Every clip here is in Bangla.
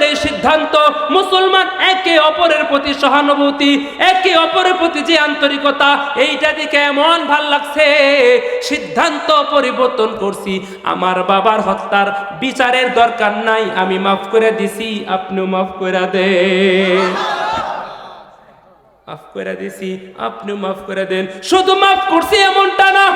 এই সিদ্ধান্ত, মুসলমান একে অপরের প্রতি সহানুভূতি, একে অপরের প্রতি যে আন্তরিকতা, এইটা দেখে এমন ভাল লাগছে, সিদ্ধান্ত পরিবর্তন করছি। আমার বাবার হত্যার বিচারের দরকার নাই, আমি মাফ করে দিছি, আপনিও মাফ করে দেন। মাফ করে দিছি, আপনিও মাফ করে দেন। শুধু মাফ করছি এমনটা না,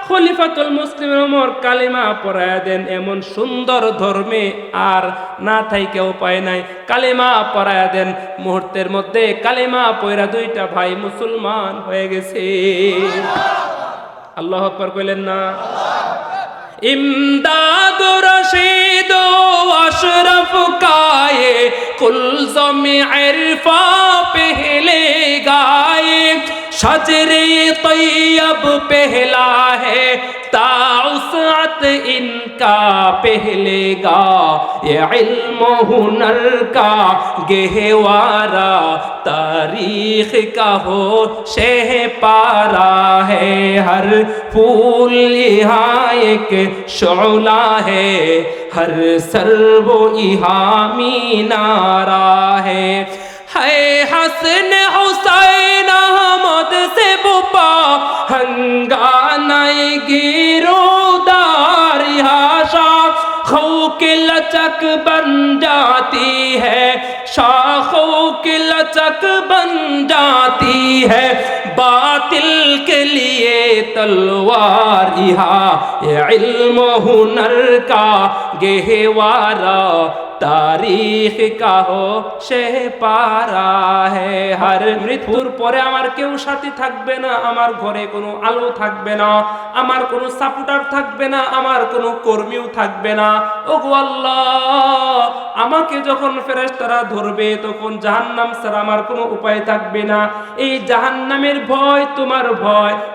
খলিফাতুল মুসলিম ওমর কালিমা পড়ায়া দেন। এমন সুন্দর ধর্মে আর না থাইকে উপায় নাই, কালিমা পড়ায়া দেন। মুহূর্তের মধ্যে কালিমা পয়রা দুইটা ভাই মুসলমান হয়ে গেছে। আল্লাহু আকবার কইলেন না? ইমদাদ রশিদ अशरफ काए कुल ज़मे इरफा पहले गाए शजरे तैयब पहला है ताउसअत इनका पहले गा ये इल्म हुनर का गहवारा तारीख का हो शह पारा है हर फूल यहाँ एक शोला है हर सर्व यहाँ मीनारा है हसन हुसैन अहमद से बुपा हंगानाए गिरोदार हाशा खो के लचक बन जाती है शाखों की लचक बन जाती है बातिल के लिए तलवार यहाँ ये इल्म हुनर का गहवारा तारीख का हो शेह पारा है हर মৃত্যুর পরে আমার কেউ সাথী থাকবে না, আমার ঘরে কোনো আলো থাকবে না, আমার কোনো সাপোর্টার থাকবে না, আমার কোনো কর্মীও থাকবে না। ওগো আল্লাহ, আমাকে যখন ফেরেশতারা ধরবে তখন জাহান্নাম ছাড়া আমার কোনো উপায় থাকবে না। এই জাহান্নামের ভয়,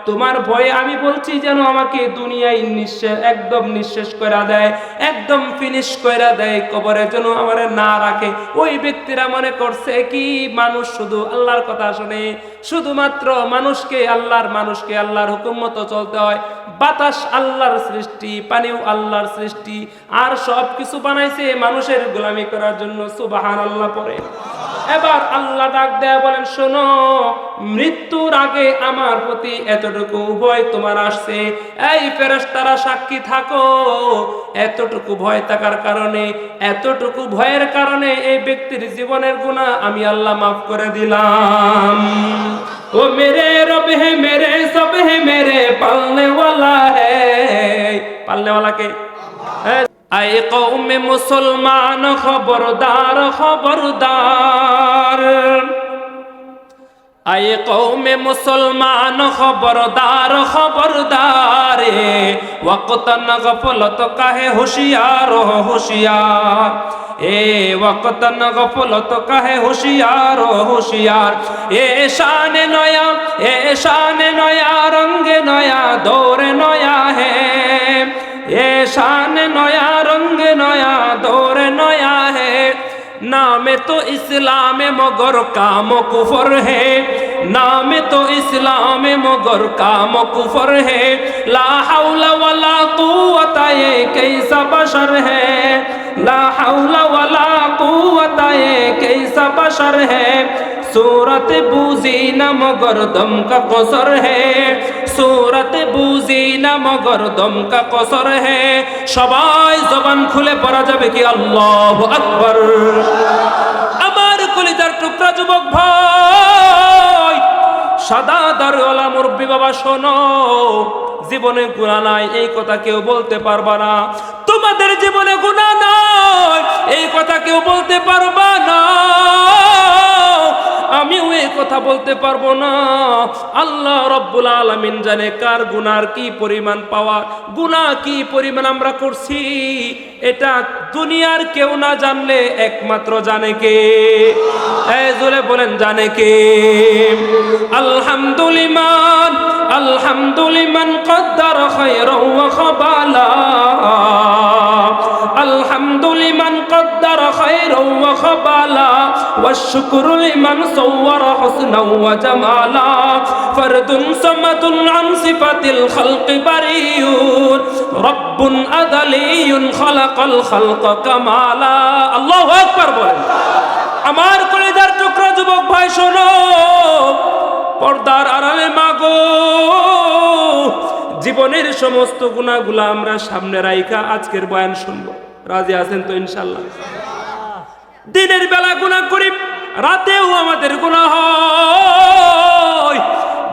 তোমার ভয়ে আমি বলছি যেন আমাকে দুনিয়ায় একদম নিঃশেষ করে দেয়, একদম ফিনিশ করে দেয়, কবরে যেন আমারে না রাখে। ওই ব্যক্তিরা মনে করছে কি মানুষ শুধু আল্লাহর কথা শুনে, শুধুমাত্র মানুষকে আল্লাহর হুকুম মতো চলতে হয়। বাতাস আল্লাহর সৃষ্টি, পানিও আল্লাহর সৃষ্টি, আর সব কিছু বানাইছে মানুষের গোলামি করার জন্য। সুবহানাল্লাহ পড়ে। এবার আল্লাহ ডাক দেয়া বলেন, শোনো, মৃত্যুর আগে আমার প্রতি এতটুকু ভয় তোমার আসছে, এই ফেরেশতারা সাক্ষী থাকো। এতটুকু ভয় থাকার কারণে, এতটুকু ভয়ের কারণে এই ব্যক্তির জীবনের গুনাহ আমি আল্লাহ মাফ করে দিলাম। ও মেরে রব হে মেরে সব হে মেরে পালনে ওয়ালা হে। পালনে ওয়ালা কে? আয়ে কওমে মুসলমান খবরদার খবরদার, আয়ে কওমে মুসলমান খবরদার খবরদার, ওয়াক্তন গফলত কাহে হুশিয়ার হুশিয়ার, এ ওয়াক্তন গফলত কাহে হুশিয়ার হুশিয়ার। এ শানে নয়া রঙ্গে নয়া দৌরে নয়া হে, এ शान नया रंग नया दौर नया है। नाम तो इस्लाम मगर काम कुफर है, नाम तो इस्लाम मगर काम कुफर है। ला हौला वला कुव्वता ये कैसा बशर है, ला हौला वला कुव्वता ये कैसा बशर है। सूरत बूजी न मगर दम का कसर है, सूरत बूजी न मगर दम का कसर है। সবাই জবান খুলে পড়া যাবে কি আল্লাহু আকবার। আমার কলিজার টুকরা যুবক ভাই, সাদা দাড়িওয়ালা মুরব্বি বাবা, শোনো, জীবনে গুনাহ নাই এই কথা কেউ বলতে পারবা না। তোমাদের জীবনে গুনাহ নাই এই কথা কেউ বলতে পারবা না, আমিও এই কথা বলতে পারবো না। আল্লাহ রব্বুল আলামিন জানে কার গুনার কি পরিমাণ পাওয়া, গুনাহ কি পরিমাণ আমরা করছি, এটা দুনিয়ার কেউ না জানলে একমাত্র জানে কে? এই জোরে বলেন, জানে কে? আলহামদুলিল্লাহ আলহামদুলিল্লাহ কদ্দার খায়রা ওয়া খাবালা, الحمد لمن قدر خيرا وخبالا والشكر لمن صور حسنا وجمالا فرد صمد عن صفة الخلق بريء رب أزلي خلق الخلق كمالا الله أكبر বলেন আমার কলিজার টুকরা যুবক ভাই শোনো পর্দার আড়ালে মাগো জীবনের সমস্ত গুনাহগুলো আমরা সামনে রাইখা আজকের বয়ান শুনবো রাজি আছেন তো ইনশাআল্লাহ দিনের বেলা গুনাহ করি রাতেও আমাদের গুনাহ হয়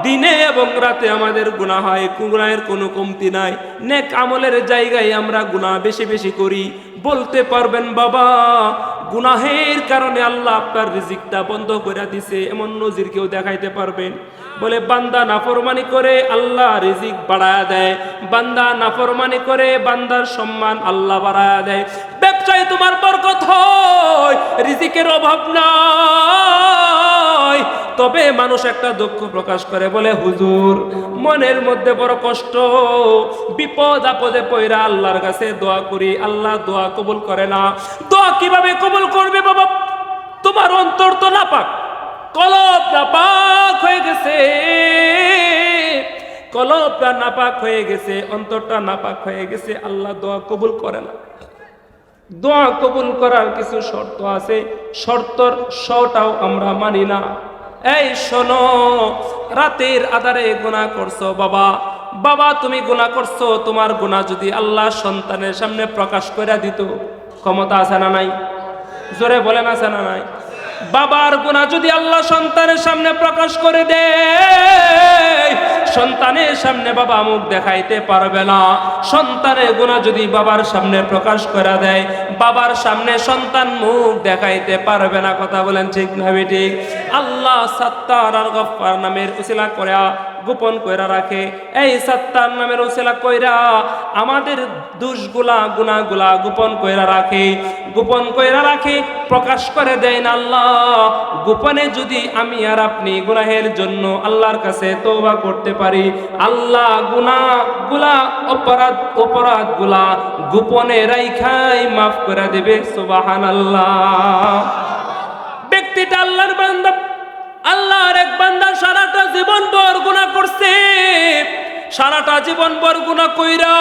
দিনে এবং রাতে আমাদের গুনাহ হয় গুনাহের কোনো কমতি নাই নেক আমলের জায়গায় আমরা গুনাহ বেশি বেশি করি বলতে পারবেন বাবা গুনাহের কারণে আল্লাহ আপনার রিজিকটা বন্ধ করে দিছে এমন নজির কেউ দেখাইতে পারবেন বলে বান্দা নাফরমানি করে আল্লাহ রিজিক বাড়ায়া দেয় বান্দা নাফরমানি করে বান্দার সম্মান আল্লাহ বাড়ায়া দেয় ব্যবসায় তোমার বরকত হয় রিজিকের অভাব নাই তবে মানুষ একটা দুঃখ প্রকাশ করে বলে হুজুর মনের মধ্যে বড় কষ্ট বিপদ আপদে পয়রা আল্লাহর কাছে দোয়া করি আল্লাহ দোয়া কবুল করে না দোয়া কিভাবে কবুল করবে বাবা তোমার অন্তর তো নাপাক কলব নাপাক হয়ে গেছে কলবটা নাপাক হয়ে গেছে অন্তরটা নাপাক হয়ে গেছে আল্লাহ দোয়া কবুল করে না দোয়া কবুল করার কিছু শর্ত আছে শর্তর শটাও আমরা মানি না এই শোনো রাতের আধারে গুনাহ করছো বাবা বাবা তুমি গুনাহ করছো তোমার গুনাহ যদি আল্লাহ সন্তানের সামনে প্রকাশ করে দিত ক্ষমতা আছে না নাই জোরে বলেন আছে না নাই বাবার গুনাহ যদি আল্লাহ সন্তানের সামনে প্রকাশ করে দেয় সন্তানের সামনে বাবা মুখ দেখাইতে পারবে না সন্তানের গুনাহ যদি বাবার সামনে প্রকাশ করে দেয় বাবার সামনে সন্তান মুখ দেখাইতে পারবে না কথা বলেন ঠিক না ঠিক আল্লাহ সাত্তার আর গফফার নামের উসিলা করে গোপন কইরা রাখে এই সাত্তার নামের উসিলা কইরা আমাদের দোষগুলা গুনাহগুলা গোপন কইরা রাখে প্রকাশ করে দেন আল্লাহ গোপনে যদি আমি আর আপনি গুনাহের জন্য আল্লাহর কাছে তওবা করতে পারি আল্লাহ গুনাহগুলা অপরাধগুলা গোপনে রাইখাই maaf করে দেবে সুবহানাল্লাহ ব্যক্তিটা আল্লাহর বান্দা আল্লাহর এক বান্দা সারাটা জীবন ভর গুনাহ করছে সারাটা জীবন ভর গুনাহ কইরা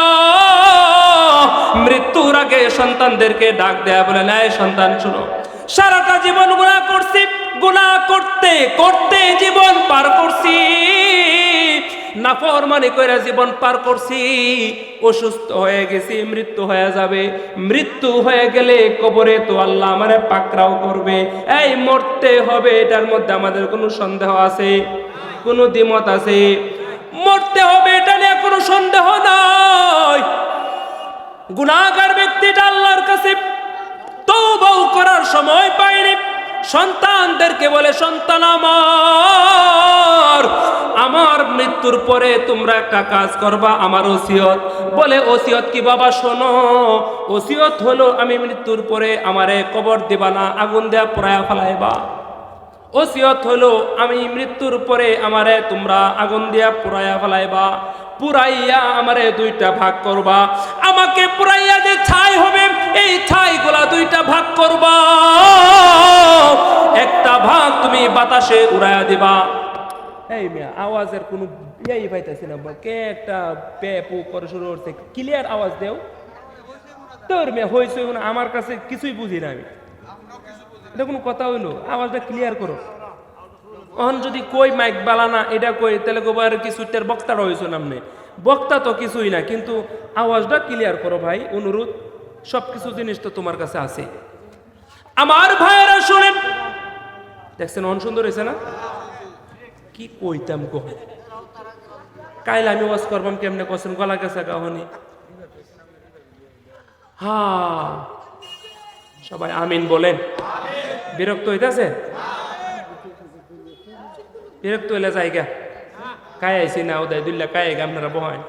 মৃত্যুর আগে সন্তানদেরকে ডাক দেয়া বলে এই সন্তান শুনো সারাটা জীবন গুনাহ করছি গুনাহ করতে করতে জীবন পার করছি নাফরমানি কইরা জীবন পার করছি অসুস্থ হয়ে গেছি মৃত্যু হয়ে যাবে মৃত্যু হয়ে গেলে কবরে তো আল্লাহ আমারে পাকড়াও করবে এই মরতে হবে এটার মধ্যে আমাদের কোনো সন্দেহ আছে কোনো দ্বিমত আছে মরতে হবে এটা নিয়ে কোনো সন্দেহ নাই গুনাহগার ব্যক্তিটা আল্লাহর কাছে তওবা করার সময় পায়নি সন্তানদেরকে বলে সন্তান আমার মৃত্যুর পরে তোমরা একটা কাজ করবা আমার ওসিয়ত বলে ওসিয়ত কি বাবা শোনো ওসিয়ত হলো আমি মৃত্যুর পরে আমারে কবর দিবা না আগুন দেয়া পোড়ায়া ফেলাইবা ওসিয়ত হলো আমি মৃত্যুর পরে আমারে তোমরা আগুন দিয়া পোড়ায়া ফেলাইবা পুরাইয়া আমারে দুইটা ভাগ করবা আমাকে পুরাইয়া যে ছাই হবে এই ছাইগুলা দুইটা ভাগ করবা একটা ভাগ তুমি বাতাসে উড়াইয়া দিবা এই মিয়া আওয়াজের কোনো ইয়াই পাইতাছি না কে একটা পে পু করে শুরু করছে ক্লিয়ার আওয়াজ দেও তোর মিয়া হইছে আমার কাছে কিছুই বুঝি না আমি এটা কোনো কথা হইলো আওয়াজটা ক্লিয়ার করো অহন যদি কই মাইক বালানা এটা কই তাহলে গোবার কিছুটার বক্তাটা হইছো নামনে বক্তা তো কিছুই না কিন্তু আওয়াজটা ক্লিয়ার করো ভাই অনুরোধ সবকিছু জিনিস তো তোমার কাছে আছে আমার ভাইরা শুনেন দেখছেন অন সুন্দর হয়েছে না কি কইতাম কহ কাইল আমি ওয়াজ করবাম কেমনে কছেন গলা গেছে কাহনি হ্যাঁ সবাই আমিন বলেন বিরক্ত হইতাছে বিরক্ত হইলে জায়গা কায় আইসি না ওদাই দুল্লা কায় আপনারা বহায়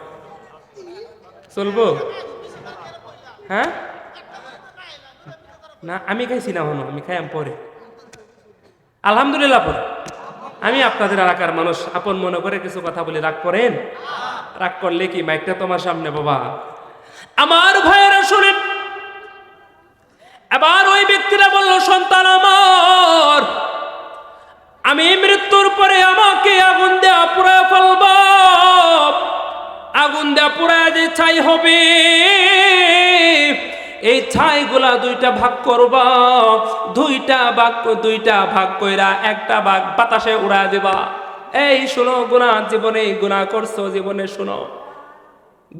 চলবো হ্যাঁ না আমি খাইছি না হনো আমি খাইয়াম পরে আলহামদুলিল্লাহ পরে আমি আপনাদের এলাকার মানুষ আপন মনে করে কিছু কথা বলে রাগ করেন রাগ করলে কি মাইকটা তোমার সামনে বাবা আমার ভাইয়েরা শুনেন এবার ওই ব্যক্তিরা বলল, সন্তান আমার, আমি মৃত্যুর পরে আমাকে আগুন দেয়া পুড়ায় ফেলব, আগুন দেয়া পুড়ায় যে ছাই হবে, এই ছাইগুলা দুইটা ভাগ করবা, দুইটা ভাগ কইরা একটা ভাগ বাতাসে উড়া দিবা। এই শোনো, জীবনে গুনাহ করছো, জীবনে শোনো,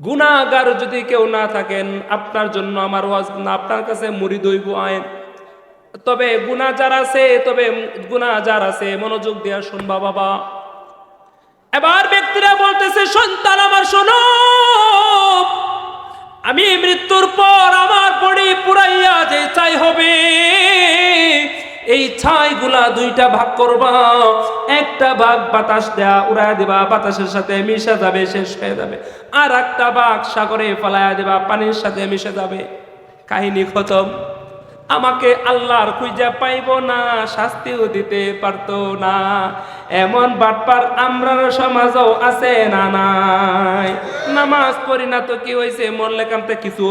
গুনাহগার যদি কেউ না থাকেন, আপনার জন্য আমার ওয়াজ না, আপনার কাছে মুরিদ হইব আইন। তবে গুনাহ যার আছে মনোযোগ দিয়া শুনবা বাবা। এবার ব্যক্তিরা বলতেছে, সন্তান আমার শোনো, আমি মৃত্যুর পর আমার বডি পুরাইয়া যে ছাই হবে, এই ছাইগুলা দুইটা ভাগ করবা, একটা ভাগ বাতাস দেয়া উড়ায় দিবা, বাতাসের সাথে মিশে যাবে, শেষ হয়ে যাবে। আর একটা ভাগ সাগরে ফেলাইয়া দিবা, পানির সাথে মিশে যাবে। কাহিনী খতম। আমাকে আল্লাহর খুঁজে পাইব না, শাস্তিও দিতে পারতো না, এমন বাটপার আমরার সমাজও আছে না নাই? নামাজ পড়ি না তো কি হয়েছে, মরলে কামতে কিছু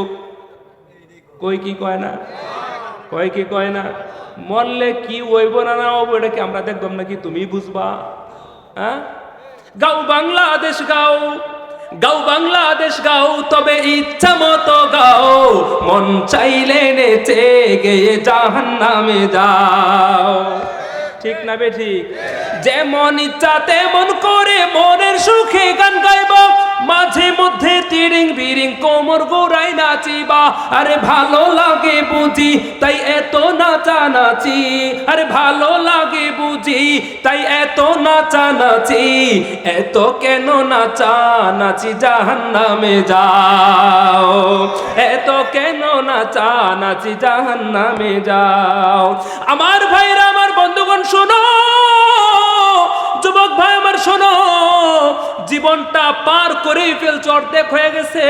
কই কি কয় না, কয় কি কয় না, মরলে কি হইব না না হইব এটা কি আমরা দেখবাম নাকি? তুমি বুঝবা? হ্যাঁ, গাও বাংলাদেশ গাও, গাও বাংলাদেশ গাও, তবে ইচ্ছা মতো গাও, মন চাইলে নেচে গেয়ে জাহান্নামে যাও। ঠিক না বে ঠিক? যেমন ইচ্ছা তেমন করে মনের সুখে গান গাইব, মাঝে মধ্যে তিরিং বিরিং কোমর গোড়াই নাচিবা। আরে ভালো লাগে বুঝি তাই এত নাচানাচি, আরে ভালো লাগে বুঝি তাই এত নাচানাচি, এত কেন নাচানাচি, জাহান্নামে যাও, এত কেন নাচানাচি, জাহান্নামে যাও। আমার ভাইরা, আমার বন্ধুগণ শোনো, যুবক ভাই আমার শোনো, জীবনটা পার করেই ফেলছো, অর্ধেক হয়ে গেছে।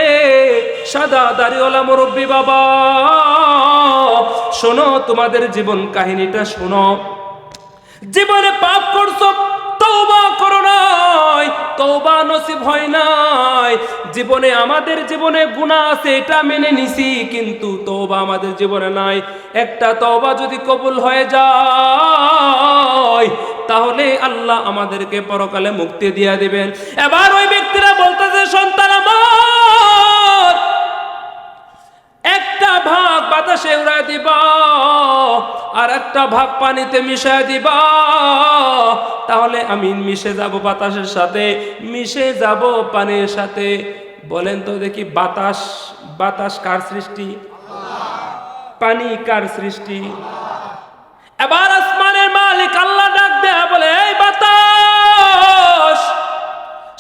সাদা দাড়িওয়ালা মুরব্বী বাবা শোনো, তোমাদের জীবন কাহিনীটা শোনো। জীবনে পাপ করছো, তওবা করো নাই, তওবা নসিব হয় নাই। জীবনে আমাদের জীবনে গুনাহ আছে, এটা মেনে নিছি, কিন্তু তওবা আমাদের জীবনে নাই। একটা তওবা যদি কবুল হয়ে যায়, তাহলে আল্লাহ আমাদেরকে পরকালে মুক্তি দিয়ে দিবেন। এবার ওই ব্যক্তিরা বলতেছে, সন্তান আমার, একটা ভাগ বাতাসে উড়ায় দিবা, আর একটা ভাগ পানিতে মিশায় দিবা, তাহলে আমি মিশে যাব বাতাসের সাথে, মিশে যাব পানির সাথে। বলেন তো দেখি, বাতাস কার সৃষ্টি? পানি কার সৃষ্টি? এবার আসমানের মালিক আল্লাহ ডাক দেয়া বলে, এই বাতাস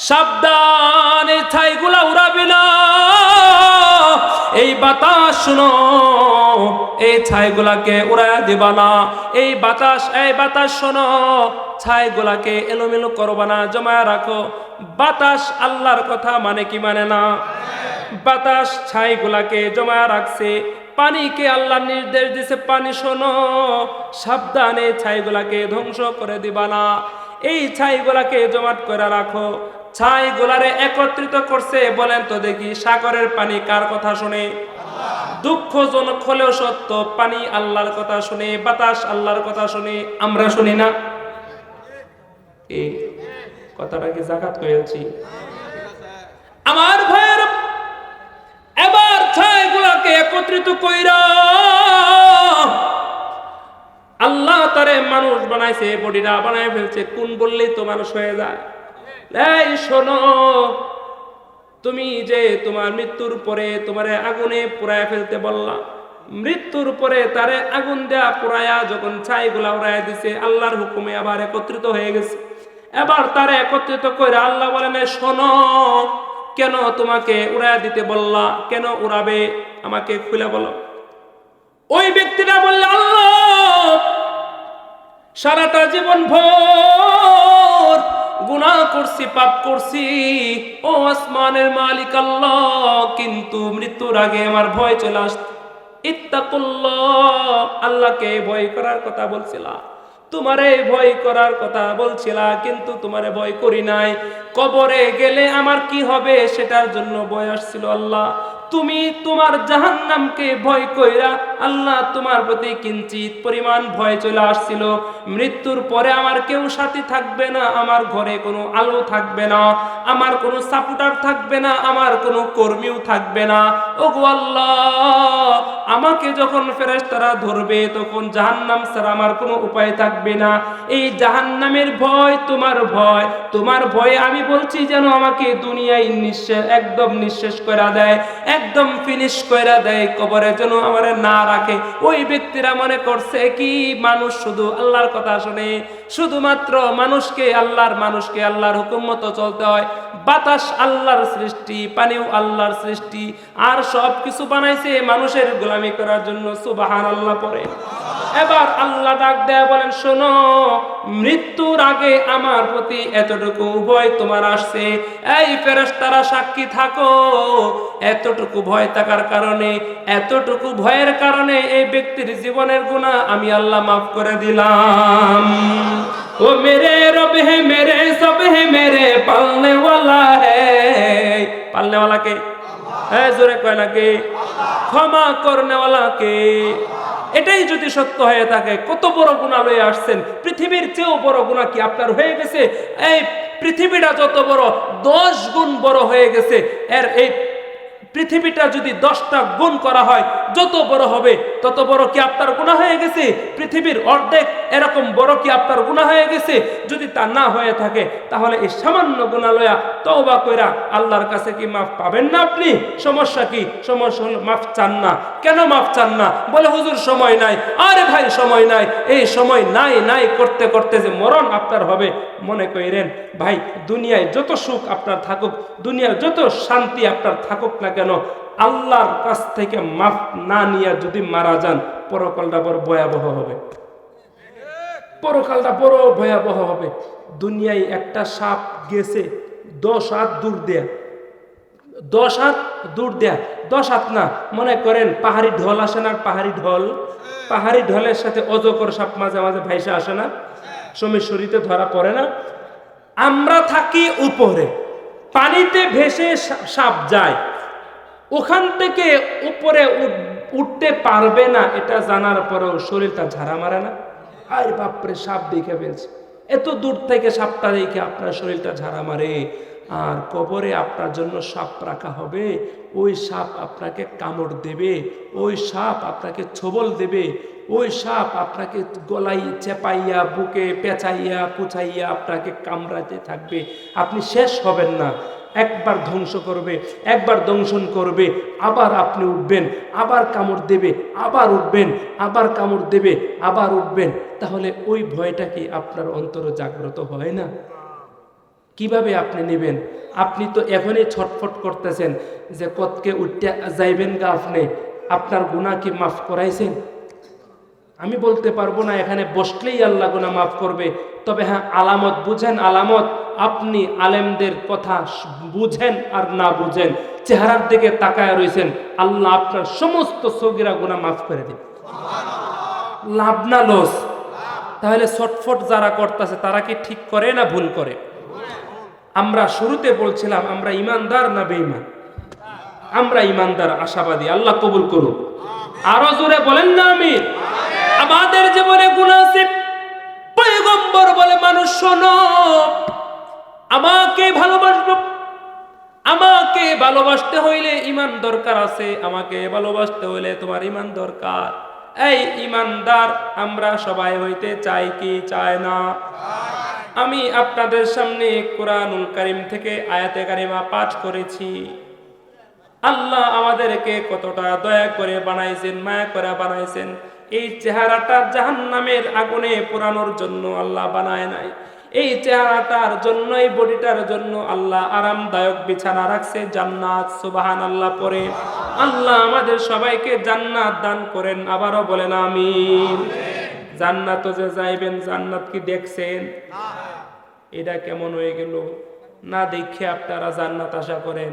সাবধান, এই ছাইগুলা উড়াবি না। এই বাতাস শোনো, এই ছাইগুলাকে উড়ায় দিবা না। এই বাতাস শোনো, ছাইগুলাকে এলোমেলো করবা না, জমায় রাখো। বাতাস আল্লাহর কথা মানে কি মানে না? বাতাস ছাইগুলাকে জমায় রাখছে। পানিকে আল্লাহ নির্দেশ দিছে, পানি শোনো, সাবধানে ছাইগুলাকে ধ্বংস করে দিবা না। এই ছাইগুলাকে জমাট করে রাখো। ছাইগুলারে একত্রিত করছে, বলেন তো দেখি, সাগরের পানি কার কথা শুনে? দুঃখজনক হলেও সত্য, পানি আল্লাহর কথা শুনে, বাতাস আল্লাহর কথা শুনে। আমরা শুনি না? এই কথাটা কি জাকাত করেছি? আমার ভাইয়ের, এবার ছাইগুলাকে একত্রিত কইরা আল্লাহ তারে মানুষ বানাইছে, বডিটা বানায় ফেলছে। কোন বললেই তো মানুষ হয়ে যায়। এই শোনো, তুমি যে তোমার মৃত্যুর পরে তোমারে আগুনে পুড়ায় ফেলতে বললা, মৃত্যুর পরে তারে আগুন দেয়া পুড়ায়া যখন ছাইগুলা উড়াইয়া দিছে, আল্লাহর হুকুমে আবার একত্রিত হয়ে গেছে। এবার তারে একত্রিত কইরা আল্লাহ বলেন, শোনো, কেন তোমাকে উড়াইয়া দিতে বললা? কেন উড়াবে? আমাকে খুলে বলো। ওই ব্যক্তিটা বলল, আল্লাহ, সারাটা জীবন ভোর গুনাহ করছি, পাপ করছি, ও আসমানের মালিক আল্লাহ, কিন্তু মৃত্যুর আগে আমার ভয় চলে আসত। ইত্তাকুল্লাহ, আল্লাহকে ভয় করার কথা বলছিলা, তোমারে ভয় করার কথা বলছিলা, কিন্তু তোমারে ভয় করি নাই। কবরে গেলে আমার কি হবে সেটার জন্য ভয় আসছিল আল্লাহ। তুমি তোমার জাহান্নামকে ভয় কইরা আল্লাহ তোমার প্রতি কিঞ্চিত পরিমাণ ভয় চলে আসছিল। মৃত্যুর পরে আমার কেউ সাথী থাকবে না, আমার ঘরে কোনো আলো থাকবে না, আমার কোনো সাপোর্টার থাকবে না, আমার কোনো কর্মীও থাকবে না। ওগো আল্লাহ, আমাকে যখন ফেরেশতারা ধরবে তখন জাহান্নাম ছাড়া আমার কোনো উপায় থাকবে না। এই জাহান্নামের ভয় তোমার ভয়, তোমার ভয়ে আমি বলছি যেন আমাকে দুনিয়ায় একদম নিঃশেষ করে দেয়, একদম ফিনিশ করে দেয়, কবরে যেন আমার না রাখে। ওই ব্যক্তিরা মনে করছে কি মানুষ শুধু আল্লাহর কথা শুনে, শুধুমাত্র মানুষকে আল্লাহর হুকুম মতো চলতে হয়। বাতাস আল্লাহর সৃষ্টি, পানিও আল্লাহর সৃষ্টি, আর সব কিছু বানাইছে মানুষের গোলামি করার জন্য। সুবহানাল্লাহ পড়ে। এবার আল্লাহ ডাক দেয়া বলেন, শোনো, মৃত্যুর আগে আমার প্রতি এতটুকু ভয় তোমার আসছে, এই ফেরেশতারা সাক্ষী থাকো, এতটুকু ভয় থাকার কারণে, এতটুকু ভয়ের কারণে এই ব্যক্তির জীবনের গুনাহ আমি আল্লাহ মাফ করে দিলাম। ও মেরে রব হে, মেরে সব হে, মেরে পালনে ওয়ালা হে। পালনে ওয়ালা কে? হ্যাঁ, জোরে কয় না কে? ক্ষমা করনে ওয়ালা কে? এটাই যদি সত্য হয়ে থাকে, কত বড় গুনাহ লয়ে আসছেন, পৃথিবীর চেয়েও বড় গুনাহ কি আপনার হয়ে গেছে? এই পৃথিবীটা যত বড়, 10 গুণ বড় হয়ে গেছে। এই পৃথিবীটা যদি 10টা গুণ করা হয়, যত বড় হবে তত বড় কি আপনার গুনাহ হয়ে গেছে? পৃথিবীর অর্ধেক এরকম বড় কি আপনার গুনাহ হয়ে গেছে? যদি তা না হয়ে থাকে, তাহলে এই সামান্য গুনাহ লয়া তওবা কইরা আল্লাহর কাছে কি মাফ পাবেন না আপনি? সমস্যা কি? সমস্যা হলো মাফ চান না। কেন মাফ চান না? বলে হুজুর সময় নাই। আরে ভাই, সময় নাই। এই সময় নাই করতে করতে যে মরণ আপনার হবে, মনে করেন ভাই, দুনিয়ায় যত সুখ আপনার থাকুক, দুনিয়ার যত শান্তি আপনার থাকুক না কেন, আল্লাহর কাছ থেকে মাফ না নিয়ে যদি মারা যান, পরকালটা বড় ভয়াবহ হবে। পরকালটা বড় ভয়াবহ হবে। দুনিয়ায় একটা সাপ গেছে 10 হাত দূর দেয়া, 10 হাত দূর দেয়া, 10 হাত না, মনে করেন পাহাড়ি ঢল আসে না? পাহাড়ি ঢলের সাথে অজগর সাপ মাঝে মাঝে ভাইসা আসে না? সমীশ্বরীতে ধরা পড়ে না? আমরা থাকি উপরে, পানিতে ভেসে সাপ যায়, ওখান থেকে উপরে উঠতে পারবে না, এটা জানার পরেও শরীরটা ঝাড়া মারে না? আরে বাপরে, সাপ দেখে ফেলছে, এত দূর থেকে সাপটা দেখে আপনার শরীরটা ঝাড়া মারে। আর কবরে আপনার জন্য সাপ রাখা হবে, ওই সাপ আপনাকে কামড় দেবে, ওই সাপ আপনাকে ছোবল দেবে, ওই সাপ আপনাকে গলায় চেপাইয়া, বুকে পেঁচাইয়া পুছাইয়া আপনাকে কামড়াতে থাকবে। আপনি শেষ হবেন না। একবার ধ্বংস করবে, একবার দংশন করবে, আবার আপনি উঠবেন, আবার কামড় দেবে, আবার উঠবেন, আবার কামড় দেবে, আবার উঠবেন। তাহলে ওই ভয়টা কি আপনার অন্তরে জাগ্রত হয় না? কিভাবে আপনি নেবেন? আপনি তো এখনই ছটফট করতেছেন যে কতকে উঠতে যাইবেন গা আপনি, আপনার গুনাহ কি মাফ করাইছেন? আমি বলতে পারবো না এখানে বসলেই আল্লাহ গুনাহ মাফ করবে। তবে হ্যাঁ, আলামত বুঝেন, আলামত। আপনি আলেমদের কথা বুঝেন আর না বুঝেন, চেহারার দিকে তাকায় রয়েছেন, আল্লাহ আপনার সমস্ত সগীরা গুনাহ মাফ করে দেবে। লাভ না লস? তাহলে ছটফট যারা করতেছে তারা কি ঠিক করে না ভুল করে? আমরা শুরুতে বলছিলাম, আমরা ইমানদার না বেঈমান? আমরা ইমানদার, আশাবাদী। আল্লাহ কবুল করুন। আরো জোরে বলেন না আমিন। আমাদের জীবনে গুনাহ আছে, পয়গম্বর বলে, মানুষ শোনো, আমাকে ভালোবাসবো, আমাকে ভালোবাসতে হইলে ঈমান দরকার আছে, আমাকে ভালোবাসতে হইলে তোমার ঈমান দরকার। এই ঈমানদার আমরা সবাই হইতে চাই কি চাই না? আমি আপনাদের সামনে কুরআনুল কারীম থেকে আয়াতে কারিমা পাঠ করেছি। আল্লাহ আমাদেরকে কতটা দয়া করে বানাইছেন, মায়া করে বানাইছেন। এই চেহারাটা জাহান্নামের আগুনে পোড়ানোর জন্য আল্লাহ বানায় নাই। এই চেহারাটার জন্য, এই বডিটার জন্য আল্লাহ আরামদায়ক বিছানা রাখছে, জান্নাত। সুবহানাল্লাহ পরে আল্লাহ আমাদের সবাইকে জান্নাত দান করেন। আবারও বলেন আমিন। জান্নাত যে যাইবেন, জান্নাত কি দেখছেন? এটা কেমন হয়ে গেল? না দেখে আপনারা জান্নাত আশা করেন।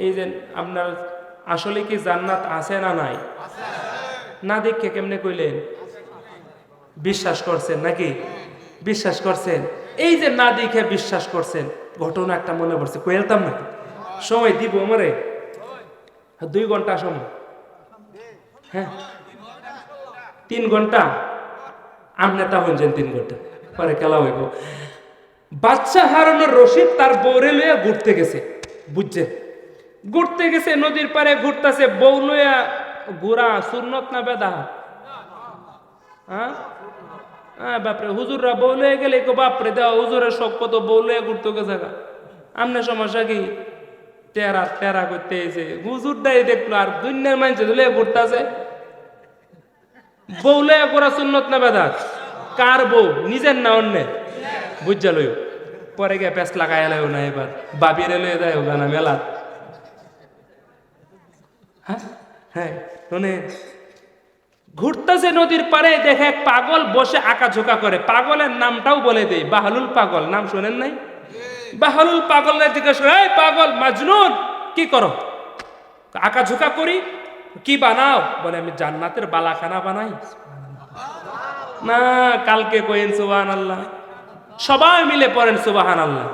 এই যে আপনার আসলে কি জান্নাত আছে না নাই? না দেখে কেমনে কইলেন? বিশ্বাস করছেন নাকি? বিশ্বাস করছেন? এই যে না দেখে বিশ্বাস করছেন, ঘটনা একটা মনে পড়ছে, কইতাম না? সময় দিব আমারে? 2 ঘন্টা সময়, হ্যাঁ 3 ঘন্টা আমনে তা হইছেন 3 ঘন্টা পরে খেলা হইব। বাদশা হারুনুর রশিদ তার বউরে লইয়া ঘুরতে গেছে, বুঝছে ঘুরতে গেছে, নদীর পারে ঘুরতেছে, বউ লইয়া ঘোরা সুন্নত না বেদা? হ্যাঁ বাপরে, হুজুররা বউ লইয়া গেলে কো বাপরে দেওয়া হুজুরের শখ কত, বউ লইয়া ঘুরতে গেছে। আমনে সমস্যা কি? টেরা টেরা করতে এসে হুজুরটাই দেখলো আর দুনিয়ার মানুষ লইয়া ঘুরতেছে। বউ লইয়া ঘোরা সুন্নত না বেদা? কার বউ, নিজের না অন্যের? বুঝা লইও, পরে গিয়ে প্যাঁচ লাগাই এলাইও না, এবার বাবিরে লইয়া যায় গানা মেলা। হ্যাঁ শোনে, ঘুরতেছে নদীর পারে, দেখে এক পাগল বসে আঁকাঝোঁকা করে। পাগলের নামটাও বলে দেই, বাহলুল পাগল, নাম শোনেন নাই? বাহলুল পাগলের জিজ্ঞেস করে, এই পাগল মাজনুন কি করো? আঁকাঝোঁকা করি। কি বানাও? বলে আমি জান্নাতের বালাখানা বানাই। না, কালকে কইেন সুবহানাল্লাহ, সবাই মিলে পড়েন সুবহানাল্লাহ।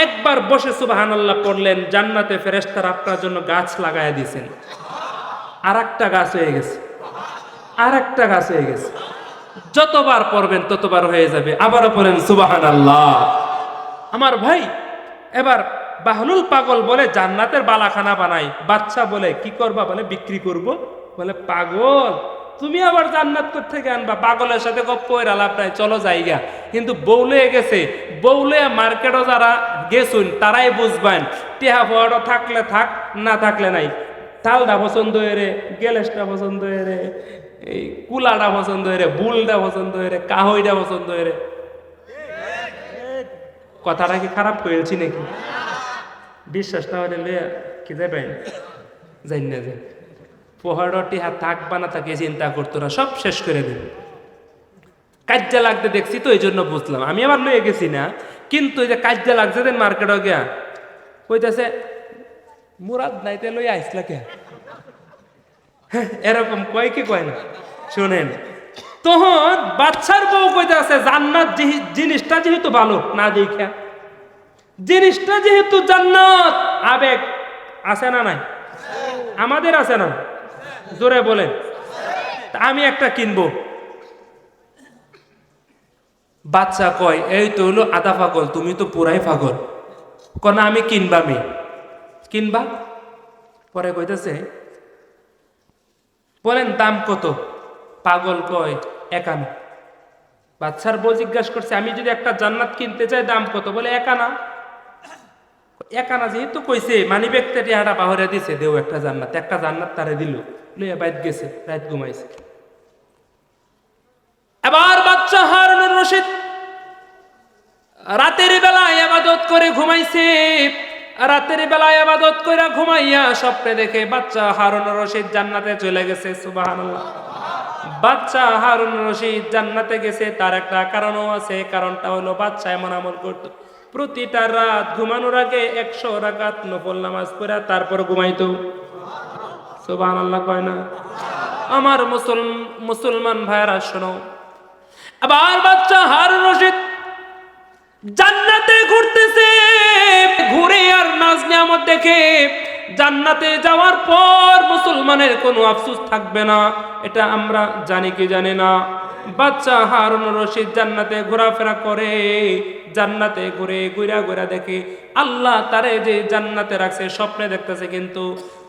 একবার বসে সুবহানাল্লাহ পড়লেন, জান্নাতে ফেরেশতারা আপনার জন্য গাছ লাগায় দিয়েছেন। আর একটা গাছ হয়ে গেছে, আর একটা গাছ হয়ে গেছে। যতবার পড়বেন ততবার হয়ে যাবে। আবারও পড়েন সুবহানাল্লাহ। আমার ভাই, এবার বাহলুল পাগল বলে জান্নাতের বালাখানা বানাই। বাচ্চা বলে কি করবা? বলে বিক্রি করব। বলে পাগল, তুমি আবার জান্নাত থেকে আনবা? পাগলের সাথে গপ্প এর আলাপ নাই, চলো জায়গা। কিন্তু বউলে গেছে, বউলে মার্কেটও যারা গেছুন তারাই বুঝবেন, টেহা ফোয়াটা থাকলে থাক, না থাকলে নাই। তালটা পছন্দ হয়ে, গেলেসটা পছন্দ হয়ে, এই কুলাটা পছন্দ হয়ে, বুলটা পছন্দ হয়ে, কাহইটা পছন্দ হয়ে। কথাটা কি খারাপ হয়েছি নাকি? বিশ্বাস না হলে লইয়া কি যাবেন, জানি না যে পোহাড়টি হাত থাকবা না থাকে চিন্তা করতো না, সব শেষ করে দেবে। কাজ্জা লাগতে দেখছি তো এই জন্য বুঝলাম। আমি আবার লইয়ে গেছি না, কিন্তু এই যে কাজ্জা লাগছে দেন মার্কেটে গিয়া কইতাছে মুরাদ নাইতে লইয়া আইসলা কে, এরকম কয় কি কয় না? শোনেন, তখন বাচ্চার বউ কইতাছে জান্নাত জিনিসটা যেহেতু ভালো না দেখা, জিনিসটা যেহেতু জান্নাত, আবেগ আছে না নাই? আমাদের আছে না? জোরে বলেন। আমি একটা কিনবো। বাচ্চা কয় এই তো হলো আধা পাগল, তুমি তো পুরাই পাগল। কনা আমি কিনবা, আমি কিনবা। পরে কইতেছে বলেন দাম কত? পাগল কয় 51। বাচ্চার বউ জিজ্ঞাসা করছে আমি যদি একটা জান্নাত কিনতে চাই দাম কত? বলে 51। 51 যেহেতু কইছে, মানি ব্যক্তি টিহাটা বাহরে দিছে, দেও একটা জান্নাত। একটা জান্নাত তারে দিল, লইয়া বাইত গেছে, রাত ঘুমাইছে। এবার বাচ্চা হারুনুর রশিদ রাতের বেলায় ইবাদত করে ঘুমাইছে। রাতের বেলায় ইবাদত করে ঘুমাইয়া স্বপ্নে দেখে বাচ্চা হারুনুর রশিদ জান্নাতে চলে গেছে। সুবহানাল্লাহ। বাচ্চা হারুনুর রশিদ জান্নাতে গেছে, তার একটা কারণও আছে। কারণটা হলো বাচ্চা এমন আমল করত, প্রতিটা রাত ঘুমানোর আগে 100 রাকাত নফল নামাজ পড়া তারপর ঘুমাইতো। সুবহানাল্লাহ কয় না? আমার মুসলমান ভাইরা শোনো, আবার বাচ্চা হারুন রশিদ জান্নাতে ঘুরতেছে, ঘুরে আর নাজ নিয়ামত দেখে জান্নাতে যাওয়ার পর মুসলমানের কোনো আফসোস থাকবে না, এটা আমরা জানি কি জানি না? বাচ্চা হারুন রশিদ জান্নাতে ঘোরাফেরা করে, জান্নাতে ঘুরে ঘুরা ঘুরা দেখে আল্লাহ তারে যে জান্নাতে রাখছে, স্বপ্নে দেখতেছে, কিন্তু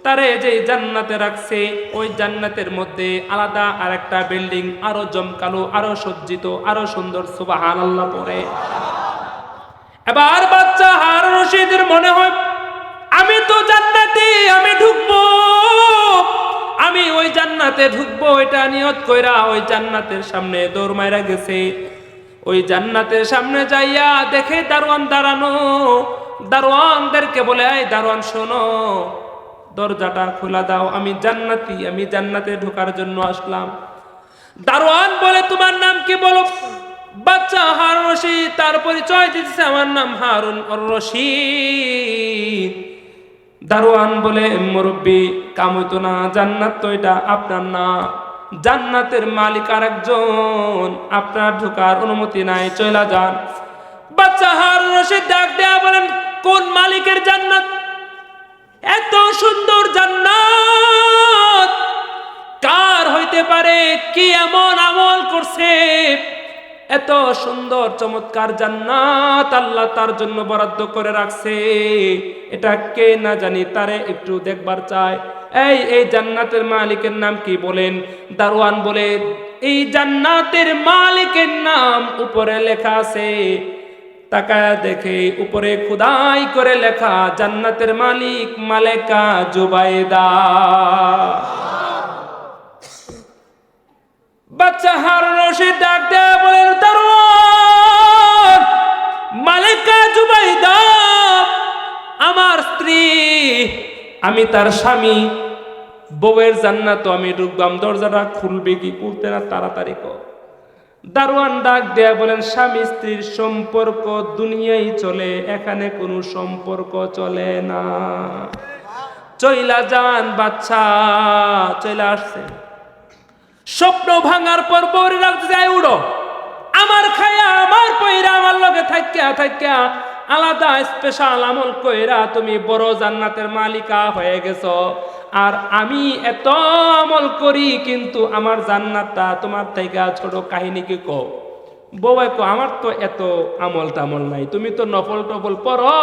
তারে যে জান্নাতে রাখছে ওই জান্নাতের মধ্যে আলাদা আরেকটা বিল্ডিং, আরো জমকালো, আরো সজ্জিত, আরো সুন্দর। সুবহানাল্লাহ পড়ে। এবার বাচ্চা হারুন রশিদের মনে হয় আমি তো জান্নাতে, আমি ঢুকবো, আমি ওই জান্নাতে ঢুকবো, এটা নিয়ত কইরা ওই জান্নাতের সামনে দৌড় মাইরা গেছে। ওই জান্নাতের সামনে যাইয়া দেখে দারোয়ান দাঁড়ানো। দারোয়ানদেরকে বলে এই দারোয়ান শোনো, দরজাটা খোলা দাও, আমি জান্নাতি, আমি জান্নাতে ঢোকার জন্য আসলাম। দারোয়ান বলে তোমার নাম কি বলো? বাচ্চা হারুন রশিদ তার পরিচয় দিতেছে, আমার নাম হারুন রশিদ। দারোয়ান বলে মুরব্বি কাম হইতো না, জান্নাত তো এটা আপনার না, জান্নাতের মালিক আরেকজন, আপনার ঢোকার অনুমতি নাই, চলে যান। বাচ্চা হারুন রশিদ ডাক দেয়া বলেন কোন মালিকের জান্নাত? এত সুন্দর জান্নাত কার হইতে পারে? কি এমন আমল করছে? এত সুন্দর চমৎকার জান্নাত আল্লাহ তার জন্য বরাদ্দ করে রাখছে। এটা কে না জানি, তারে একটু দেখবার চাই। এই জান্নাতের মালিকের নাম কি বলেন? দারওয়ান বলে এই জান্নাতের মালিকের নাম উপরে লেখা আছে। তাকায় দেখে উপরে খোদাই করে লেখা জান্নাতের মালিক মালেকা জুবাইদা। বাচ্চা হারুন রশিদ ডাক দেয়া বলেন, দারওয়ান, মালেকা জুবাইদা আমার স্ত্রী, আমি তার স্বামী, বউয়ের জান্নাত আমি ঢুকবাম, দরজাটা খুলবে কি? খুলতে না, তাড়াতাড়ি কর। দারওয়ান ডাক দেয়া বলেন, স্বামী স্ত্রীর সম্পর্ক দুনিয়ায় চলে, এখানে কোনো সম্পর্ক চলে না। চইলা যান বাচ্চা, চলে আসছে। স্বপ্ন ভাঙার পর বউরে রাখতে যায়, উড়ো, আমার খায়া আমার পয়রা আমার লগে থাকিয়া আলাদা স্পেশাল আমল কইরা তুমি বড় জান্নাতের মালিকা হয়ে গেছো। আর আমি এত আমল করি কিন্তু আমার জান্নাতটা তোমার থেকে ছোট, কাহিনী কি কও? বউ কো, আমার তো এত আমল টামল নাই, তুমি তো নফল টফল পড়ো,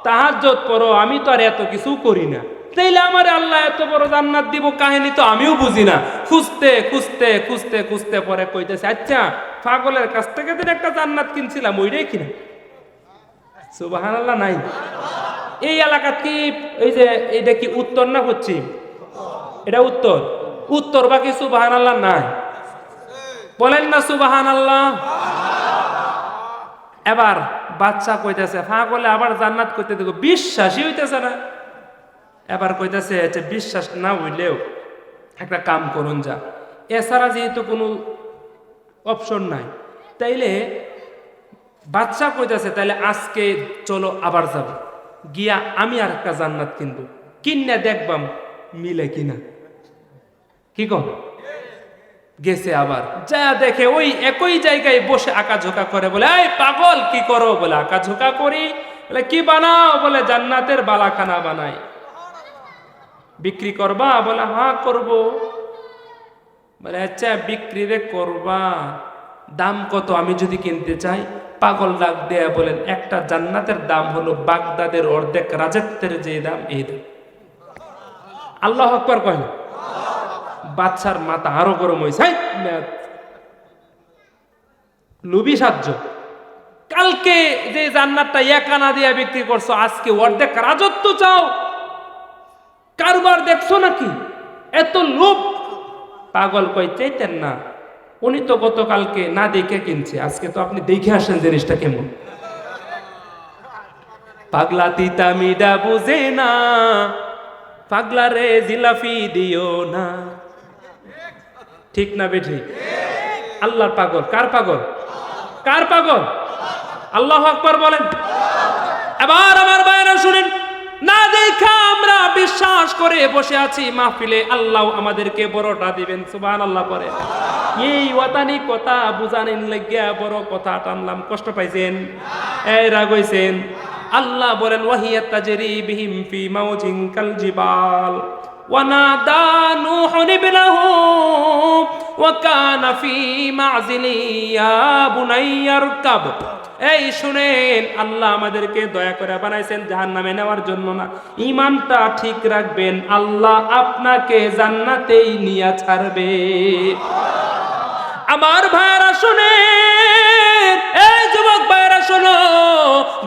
তাহাজ্জুদ পড়ো, আমি তো আর এত কিছু করি না, তাইলে আমার আল্লাহ এত বড় জান্নাত দিব, কাহিনী তো আমিও বুঝি না। খুঁজতে খুঁজতে খুঁজতে খুঁজতে পরে কইতেছে, আচ্ছা পাগলের কাছ থেকে দিন একটা জান্নাত কিনছিলাম, ওইটাই কিনা। সুবহানাল্লাহ নাই? এই এলাকা কি এই যে এটা কি উত্তর না পশ্চিম? এটা উত্তর। উত্তর বাকি সুবহানাল্লাহ নাই? বলেন না সুবহানাল্লাহ। এবার বাচ্চা কইতেছে, পাগলে আবার জান্নাত কইতে দেখো, বিশ্বাসই হইতেছে না। এবার কইতেছে, আচ্ছা বিশ্বাস না হইলেও একটা কাম করুন যা, এছাড়া যেহেতু কোনো অপশন নাই, তাইলে বাচ্চা কইতেছে, তাইলে আজকে চলো আবার যাব, গিয়া আমি আর একটা জান্নাত কিনবো, কিনে দেখবাম মিলে কিনা। কি কম? গেছে, আবার যা দেখে ওই একই জায়গায় বসে আঁকাঝোঁকা করে। বলে, এই পাগল কি করো? বলে, আঁকাঝোঁকা করি। বলে, কি বানাও? বলে, জান্নাতের বালাখানা বানাই। বিক্রি করবা? বলে, হ্যাঁ করব। বলে, আচ্ছা বিক্রি রে করবা, দাম কত আমি যদি কিনতে চাই? পাগল ডাক দেয়া বলেন, একটা জান্নাতের দাম হলো বাগদাদের অর্ধেক রাজত্বের যে দাম, এই দাম। আল্লাহু আকবার কয় না? বাচ্চার মাথা আরো গরম হয়েছে। লুবি সাহায্য, কালকে যে জান্নাতটা এক আনা দিয়া বিক্রি করছো, আজকে অর্ধেক রাজত্ব চাও? কারবার দেখছো নাকি? এত লোভ। পাগল কই, চাইতেন না, উনি তো গতকালকে না দেখে কিনছে, আজকে তো আপনি দেখে আসেন জিনিসটা কেমন। পাগলা তিতা মিডা বুঝে না, পাগলা রে জিলাফি দিও না। ঠিক না বেঠি? আল্লাহর পাগল। কার পাগল? কার পাগল? আল্লাহু আকবার বলেন। এবার আমার ভাইরা শুনেন, না দেখা আমরা বিশ্বাস করে বসে আছি মাহফিলে, আল্লাহ আমাদেরকে বড়টা দিবেন। সুবহানাল্লাহ পড়ে। এই ওয়াতানি কথা বুঝানিন লাগিয়া বড় কথা টানলাম, কষ্ট পাইছেন? এই রাগ হইছেন? আল্লাহ বলেন, ওয়াহিয়া তাজরি বিহিম ফি মাউজিন কাল জিবাল ওয়ানাদা নূহুন ইবনাহু ওয়া কানা ফি মাযিলি ইয়া বুনাইয়া ইরকাব। এই শুনেন, আল্লাহ আমাদেরকে দয়া করে বানাইছেন জাহান্নামে নেওয়ার জন্য না। ঈমানটা ঠিক রাখবেন, আল্লাহ আপনাকে জান্নাতেই নিয়ে ছাড়বে। আমার ভাইরা শুনেন, এই যুবক ভাইরা শোনো,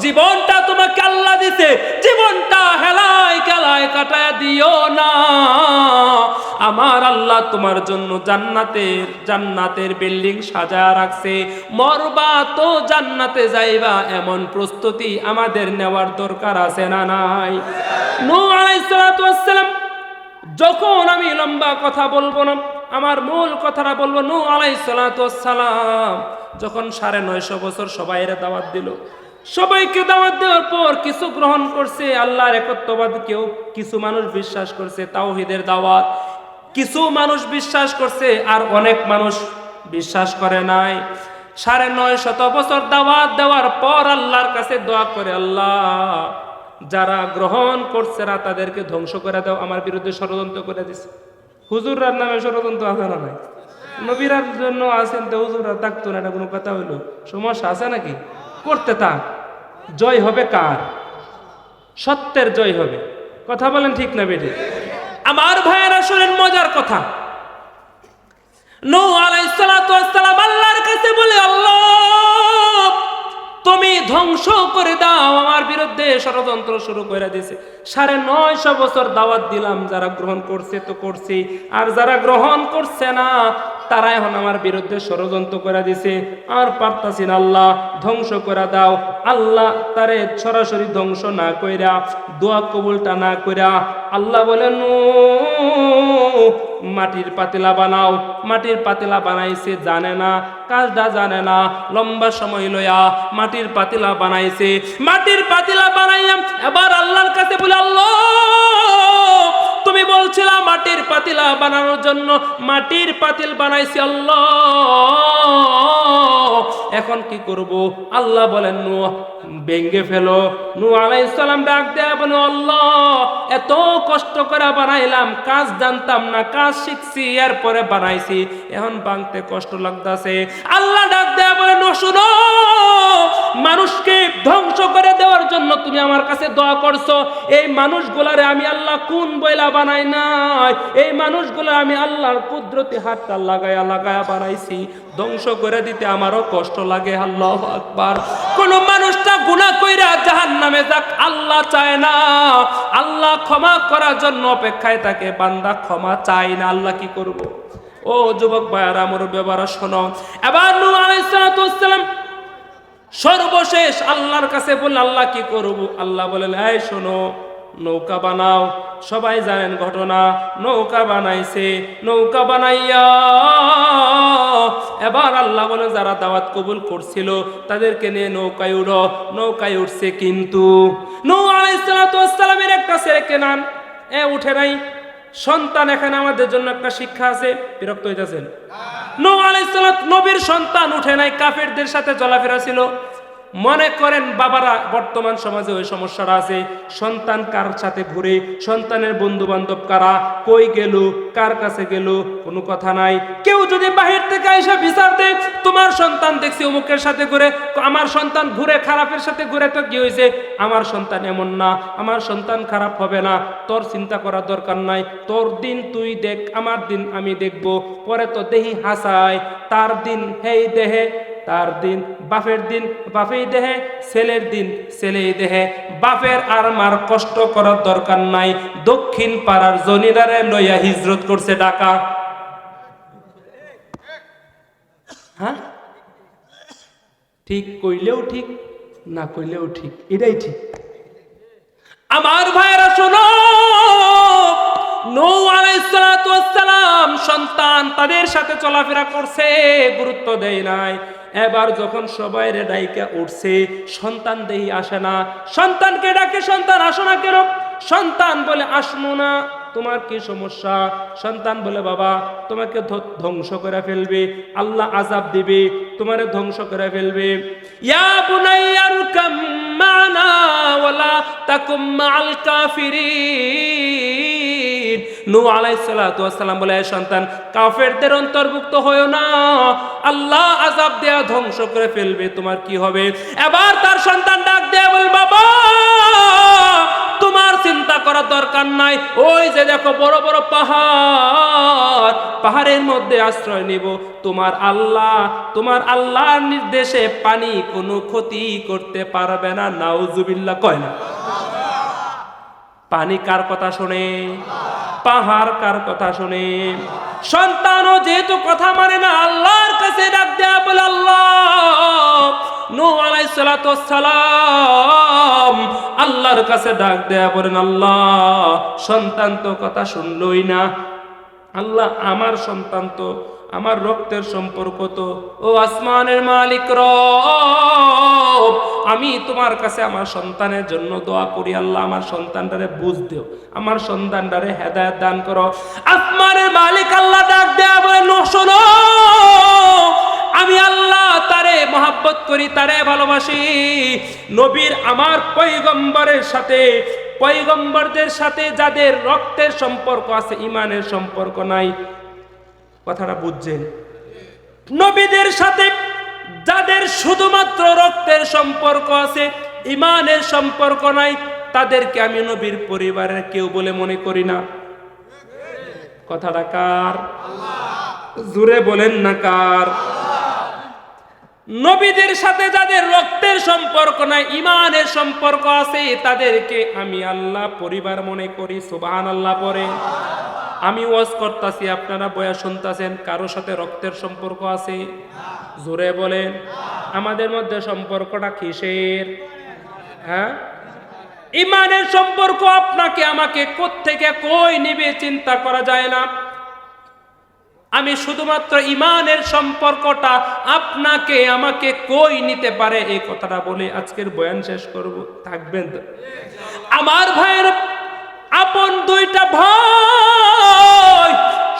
জীবনটা তোমাকে আল্লাহ দিতে, জীবনটা হেলায় খেলায় কাটায় দিও না। আমার আল্লাহ তোমার জন্য জান্নাতের বিল্ডিং সাজায় রাখছে। মরবা তো জান্নাতে যাইবা, এমন প্রস্তুতি আমাদের নেওয়ার দরকার আছে না নাই? নূহ আলাইহিস সালাতু ওয়াস সালাম, যখন আমি লম্বা কথা বলবো না, আমার মূল কথাটা বলবো। নূহ আলাইহিস সালাতু ওয়াস সালাম যখন 950 বছর সবাইরে দাওয়াত দিল, সবাইকে দাওয়াত দেওয়ার পর কিছু গ্রহণ করছে আল্লাহর একত্ববাদ, কেউ কিছু মানুষ বিশ্বাস করছে তাওহীদের দাওয়াত, কিছু মানুষ বিশ্বাস করছে, আর অনেক মানুষ বিশ্বাস করে নাই। 950 বছর দাওয়াত দেওয়ার পর আল্লাহর কাছে দোয়া করে, আল্লাহ যারা গ্রহণ করছে না তাদেরকে ধ্বংস করে দাও, আমার বিরুদ্ধে ষড়যন্ত্র করে দিছে। হুজুরার নামে ষড়যন্ত্র আছে না নাই? নবীরার জন্য আছেন তো হুজুরা থাকতো না, এটা কোনো কথা হইলো? সমস্যা আছে নাকি? করতে থাক, জয় হবে কার? সত্যের জয় হবে। কথা বলেন ঠিক না বেঠিক? আমার ভাইয়েরা শুনেন মজার কথা। নূহ আলাইহিস সালাতু ওয়াস সালাম আল্লাহর কাছে বলে, আল্লাহ তুমি ধ্বংস করে দাও, আমার বিরুদ্ধে ষড়যন্ত্র শুরু করে দিয়েছে। 950 বছর দাওয়াত দিলাম, যারা গ্রহণ করছে তো করছি, আর যারা গ্রহণ করছে না তারা এখন আমার বিরুদ্ধে ষড়যন্ত্র করে দিছে। আর পারতাছি না, আল্লাহ ধ্বংস করে দাও। আল্লাহ তারে সরাসরি ধ্বংস না কইরা, দোয়া কবুলটা না কইরা আল্লাহ বলেন মাটির পাতিলা বানাও। মাটির পাতিলা বানাইছে, জানে না, কাজটা জানে না, লম্বা সময় লয়া মাটির পাতিলা বানাইছে। মাটির পাতিলা বানাইলাম, এবার আল্লাহর কাছে বলে, আল্লাহ তুমি বলছিলা মাটির পাতিলা বানানোর জন্য, মাটির পাতিল বানাইছি আল্লাহ, এখন কি করব? আল্লাহ বলেন নূহ ভেঙ্গে ফেলো। নূহ আলাইহিস সালাম ডাক দেয়া বলে, আল্লাহ এত কষ্ট করে বানাইলাম, কাজ জানতাম না, কাজ শিখছি, এরপরে বানাইছি, এখন ভাঙতে কষ্ট লাগতাছে। আল্লাহ ডাক দেয়া বলে, নূহ শুনো, মানুষকে ধ্বংস করে দেওয়ার জন্য তুমি আমার কাছে দোয়া করছো, এই মানুষগুলারে আমি আল্লাহ কোন বইলা বানাই নাই, এই মানুষগুলো আমি আল্লাহর কুদরতি হাতটা লাগায়া লাগায়া বানাইছি, ধ্বংস করে দিতে আমারও কষ্ট লাগে। আল্লাহু আকবার। কোন মানুষটা গুনাহ কইরা জাহান্নামে যাক আল্লাহ চায় না, আল্লাহ ক্ষমা করার জন্য অপেক্ষায় থাকে, বান্দা ক্ষমা চায় না। আল্লাহ কি করব? ও যুবক ভাইয়ারা, আমার ব্যাপারে শোনো। এবার নূহ আলাইহিস সালাতু ওয়াস সালাম সর্বশেষ আল্লাহর কাছে বললেন, আল্লাহ কি করব? আল্লাহ বলেন, এই শোনো, নৌকা বানাও। সবাই জানেন ঘটনা, নৌকা বানাইছে। নৌকা বানাইয়া এবার আল্লাহ বলে, যারা দাওয়াত কবুল করছিল তাদেরকে নিয়ে নৌকায় উঠো। নৌকায় উঠছে, কিন্তু নূহ আলাইহিস সালাতু ওয়াস সালামের একটা ছেলে কেনান উঠে নাই। সন্তান, এখানে আমাদের জন্য একটা শিক্ষা আছে। বিরক্ত হইতেছেন? নূহ আলাইহিস সালাত নবীর সন্তান উঠে নাই, কাফেরদের সাথে চলাফেরা ছিল। মনে করেন বাবারা, বর্তমান সমাজে ওই সমস্যাটা আছে, সন্তান কার সাথে ঘুরে, সন্তানের বন্ধু বান্ধব কারা, কই গেল, কার কাছে গেল, কোনো কথা নাই। কেউ যদি বাহির থেকে এসে বিচার দেয়, তোমার সন্তান দেখছি অমুকের সাথে ঘুরে, আমার সন্তান ঘুরে খারাপের সাথে ঘুরে, তো কি হয়েছে? আমার সন্তান এমন না, আমার সন্তান খারাপ হবে না, তোর চিন্তা করার দরকার নাই, তোর দিন তুই দেখ, আমার দিন আমি দেখব, পরে তো দেহি হাসায়, তার দিন হেই দেহে, তার দিন বাপের দিন বাপেই দেহে, ছেলের দিন ছেলেই দেহে। বাপের আর মার কষ্ট করার দরকার নাই। দক্ষিণ পাড়ার জনিরারে লইয়া হিজরত করছে ঢাকা। হ্যাঁ, ঠিক কইলেও ঠিক, না কইলেও ঠিক, এটাই ঠিক। আমার ভাইরা শোনো, নূহ আলাইহিস সালাতু ওয়াস সালাম সন্তান তাদের সাথে চলাফেরা করছে, গুরুত্ব দেয় নাই। এবার যখন সবাই ডাইকা উঠছে, সন্তান দেই আসে না। সন্তানকে ডাকে, সন্তান আসো না কেন? সন্তান বলে, আসমু না। তোমার কি সমস্যা? সন্তান বলে, বাবা তোমাকে ধ্বংস করে ফেলবে, আল্লাহ আযাব দিবে, তোমারে ধ্বংস করে ফেলবে। ইয়া বুনাইয়া আরকাম মা'না ওয়ালা তাকুম মা'আল কাফিরিন। নূহ আলাইহিস সালাতু ওয়াস সালাম বলে, সন্তান কাফেরদের অন্তর্ভুক্ত হয়ো না, আল্লাহ আযাব দেয়া ধ্বংস করে ফেলবে, তোমার কি হবে? এবার তার সন্তান ডাক দেয়া বল, বাবা তোমার চিন্তা করার দরকার নাই, ওই যে দেখো বড় বড় পাহাড়, পাহাড়ের মধ্যে আশ্রয় নিব। তোমার আল্লাহর নির্দেশে পানি কোনো ক্ষতি করতে পারবে না। নাউজুবিল্লাহ কয় না? পানি কার কথা শুনে? পাহাড় কার কথা শুনে? সন্তানও যেহেতু কথা মানে না, আল্লাহর কাছে ডাক দেয়া বলে, আল্লাহ। নূহ আলাইহিস সালাতু ওয়াস সালাম আল্লাহর কাছে ডাক দেয়া বলেন, আল্লাহ সন্তান তো কথা শুনলই না, আল্লাহ আমার সন্তান তো আমার রক্তের সম্পর্ক, তো ও আসমানের মালিক রব, আমি তোমার কাছে আমার সন্তানের জন্য দোয়া করি, আল্লাহ আমার সন্তানটারে বুঝ দিও, আমার সন্তানটারে হেদায়েত দান করো। আসমানের মালিক আল্লাহ ডাক দেয়া বলে, নূহ শোনো, আমি আল্লাহ তারে মহব্বত করি, তারে ভালোবাসি। দেশবাসী, নবীর আমার পয়গম্বরের সাথে, পয়গম্বরদের সাথে যাদের রক্তের সম্পর্ক আছে, ইমানের সম্পর্ক নাই, কথাটা বুঝছেন? নবীদের সাথে যাদের শুধুমাত্র রক্তের সম্পর্ক আছে, ইমানের সম্পর্ক নাই, তাদেরকে আমি নবীর পরিবারের কেউ বলে মনে করি না। কথাটা কার? জোরে বলেন না কার? নবীদের সাথে যাদের রক্তের সম্পর্ক নাই, ইমানের সম্পর্ক আছে, তাদেরকে আমি আল্লাহ পরিবার মনে করি। সুবহানাল্লাহ পড়ে। আমি ওয়াজ করতেছি, আপনারা বয়া শুনতেছেন, কারোর সাথে রক্তের সম্পর্ক আছে? জোরে বলেন। আমাদের মধ্যে সম্পর্কটা কিসের? হ্যাঁ, ইমানের সম্পর্ক। আপনাকে আমাকে কোত্থেকে কই নিবে চিন্তা করা যায় না। আমি শুধুমাত্র ইমানের সম্পর্কটা আপনাকে আমাকে কই নিতে পারে, এই কথাটা বলে আজকের বয়ান শেষ করব। থাকবেন তো? আমার ভাইয়ের আপন দুইটা ভাই,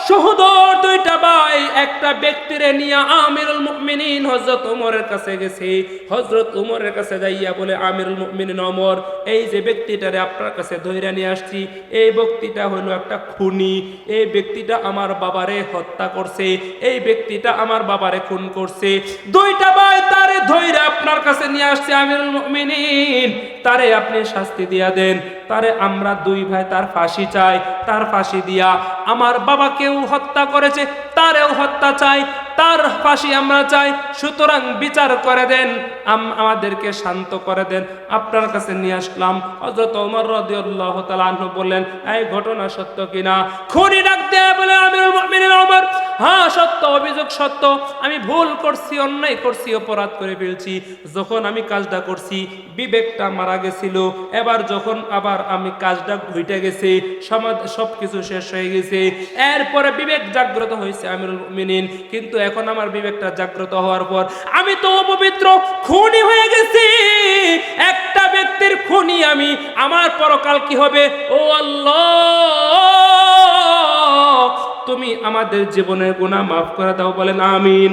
সহোদর দুইটা ভাই, একটা ব্যক্তিরে নিয়ে আমিরুল মুমিনিন হযরত ওমরের কাছে গেছে। হযরত ওমরের কাছে যাইয়া বলে, আমিরুল মুমিনিন ওমর, এই যে ব্যক্তিটারে আপনার কাছে ধইরা নিয়ে আসছি, এই ব্যক্তিটা হলো একটা খুনি, এই ব্যক্তিটা আমার বাবারে হত্যা করছে, এই ব্যক্তিটা আমার বাবারে খুন করছে। দুইটা ভাই তারে ধইরা আপনার কাছে নিয়ে আসছে, আমিরুল মুমিনিন, তারে আপনি শাস্তি দিয়া দেন, তারে আমরা দুই ভাই তার ফাঁসি চাই, তার ফাঁসি দিয়া, আমার বাবাকেও হত্যা করেছে, তারেও হত্যা চাই, তার ফাঁসি আমরা চাই, সুতরাং বিচার করে দেন, আমাদেরকে শান্ত করে দেন। আপনার কাছে নিয়ে আসলাম। হযরত ওমর রাদিয়াল্লাহু তাআলা আনহু বললেন, এই ঘটনা সত্য কিনা? খুনি ডাক দেয়া বলে, আমিরুল মুমিনিন ওমর, হ্যাঁ সত্য, অভিযোগ সত্য, আমি ভুল করছি, অন্যায় করছি, অপরাধ করে ফেলছি। যখন আমি কাজটা করছি বিবেকটা মারা গেছিল, এবার যখন আবার আমি কাজটা ঘুইটে গেছে, সবকিছু শেষ হয়ে গেছে, এরপরে বিবেক জাগ্রত হয়েছে আমিরুল মুমিনিন, কিন্তু এখন আমার বিবেকটা জাগ্রত হওয়ার পর আমি তো অপবিত্র, খুনি হয়ে গেছি। একটা ব্যক্তির খুনি আমি, আমার পরকাল কি হবে? ও আল্লাহ, তুমি আমাদের জীবনের গুনাহ মাফ করে দাও, বলেন আমিন।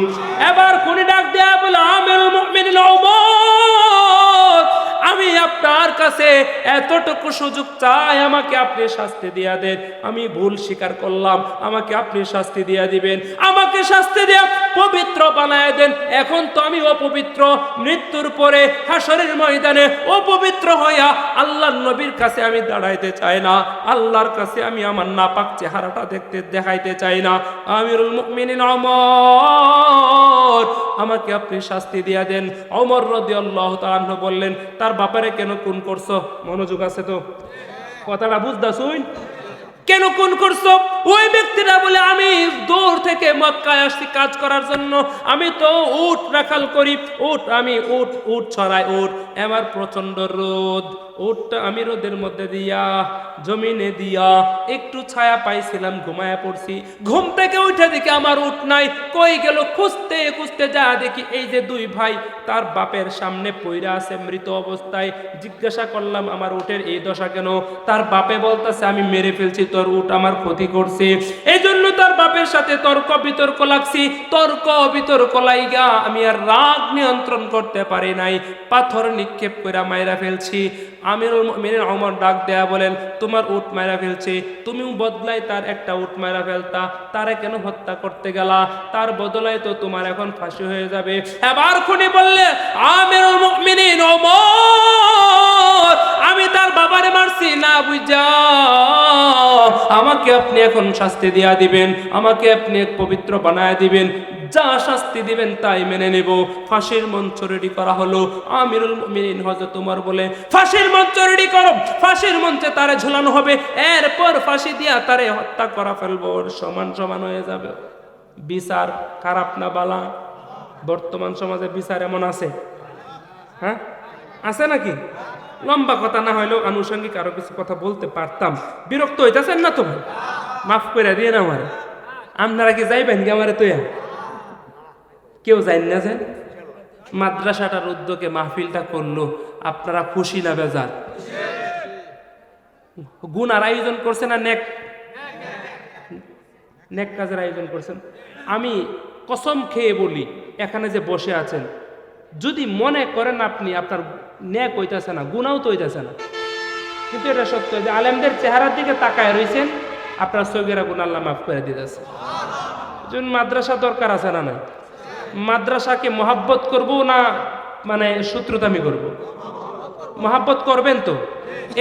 এবার খুনি ডাক দেয়া বলে, আমিরুল মুমিনিন ওমর, আমি আপনার কাছে এতটুকু সুযোগ চাই, আমাকে আপনি শাস্তি দিয়া দেন। আমি ভুল স্বীকার করলাম, আমাকে আপনি শাস্তি দিয়া দিবেন, আমাকে শাস্তি দিয়া পবিত্র বানায় দেন। এখন তো আমি অপবিত্র, মৃত্যুর পরে হাসরের ময়দানে অপবিত্র হইয়া আল্লাহর নবীর কাছে আমি দাঁড়াইতে চাই না, আল্লাহর কাছে আমি আমার নাপাক চেহারাটা দেখাইতে চাই না। আমিরুল মুমিনিন ওমর, আমাকে আপনি শাস্তি দিয়া দেন। ওমর রাদিয়াল্লাহু তাআলা আনহু বললেন, তার বাপারে কেন খুন করছো? মনোযোগ আছে তো? কথাটা বুঝতাছুন? কেন খুন করছো? ওই ব্যক্তিটা বলে, আমি দূর থেকে মক্কায় আসছি কাজ করার জন্য, আমি তো উট রাখাল করি, আমি উট ছড়াই, এবার প্রচন্ড রোদ, উটটা আমি রোদের মধ্যে দিয়া, জমিনে দিয়া একটু ছায়া পাইছিলাম, ঘুমায়া পড়ছি। ঘুম থেকে উঠে দেখি আমার উট নাই, কই গেল? খুঁজতে খুঁজতে যা দেখি এই যে দুই ভাই তার বাপের সামনে পইরা আছে মৃত অবস্থায়। জিজ্ঞাসা করলাম, আমার উটের এই দশা কেন? তার বাপে বলতেছে, আমি মেরে ফেলছি, তোর উট আমার ক্ষতি করছে, এই জন্য তার বাপের সাথে তর্ক বিতর্ক লাগছি। তর্ক বিতর্ক লাইগা আমি আর রাগ নিয়ন্ত্রণ করতে পারি নাই, পাথর নিক্ষেপ করে মাইরা ফেলছি। আমিরুল মুমিনিন ওমর ডাক দেয়া বলেন, তোমার উট মাইরা ফেলছে, তুমিও বদলাই তার একটা উট মাইরা ফেলতা, তারে কেন হত্যা করতে গেলা? তার বদলায় তো তোমার এখন ফাঁসি হয়ে যাবে। এবার খুনি বললে, আমিরুল মুমিনিন ওমর, আমি তার বাবারে মারছি না বুঝা, আমাকে আপনি এখন শাস্তি দিয়া দিবেন, আমাকে আপনি পবিত্র বানায় দিবেন, যা শাস্তি দিবেন তাই মেনে নেব। ফাঁসির মঞ্চ রেডি করা হলো। আমিরুল মুমিনিন হযরত ওমর বলে, ফাঁসির মঞ্চ রেডি করো, ফাঁসির মঞ্চে তারে ঝুলানো হবে, এরপর ফাঁসি দিয়া তারে হত্যা করা ফেলবো, সমান সমান হয়ে যাবে। বিচার খারাপ না বালা? বর্তমান সমাজে বিচার এমন আছে? হ্যাঁ, আছে নাকি? লম্বা কথা না হইলেও আনুষঙ্গিক আরো কিছু কথা বলতে পারতাম। বিরক্ত হইতেছেন না তো ভাই? মাফ করে দিয়ে না আমারে। আপনারা কি যাইবেন কি আমারে? তো কেউ যাইন না? যে মাদ্রাসাটার উদ্যোগে মাহফিলটা করলো, আপনারা খুশি না বেজার? গুনার আয়োজন করছেন না নেক কাজের আয়োজন করছেন? আমি কসম খেয়ে বলি, এখানে যে বসে আছেন যদি মনে করেন আপনি আপনার ন্যাক হইতেছে না, গুনাও তো হইতেছে না, কিন্তু এটা সত্য যে আলেমদের চেহারার দিকে তাকায় রয়েছেন, আপনার সগীরা গুনাহ আল্লাহ মাফ করে দিতেছে। যেমন মাদ্রাসা দরকার আছে না নাই? মাদ্রাসাকে মহাব্বত করব না মানে শত্রুতামি করব? মহাব্বত করবেন তো।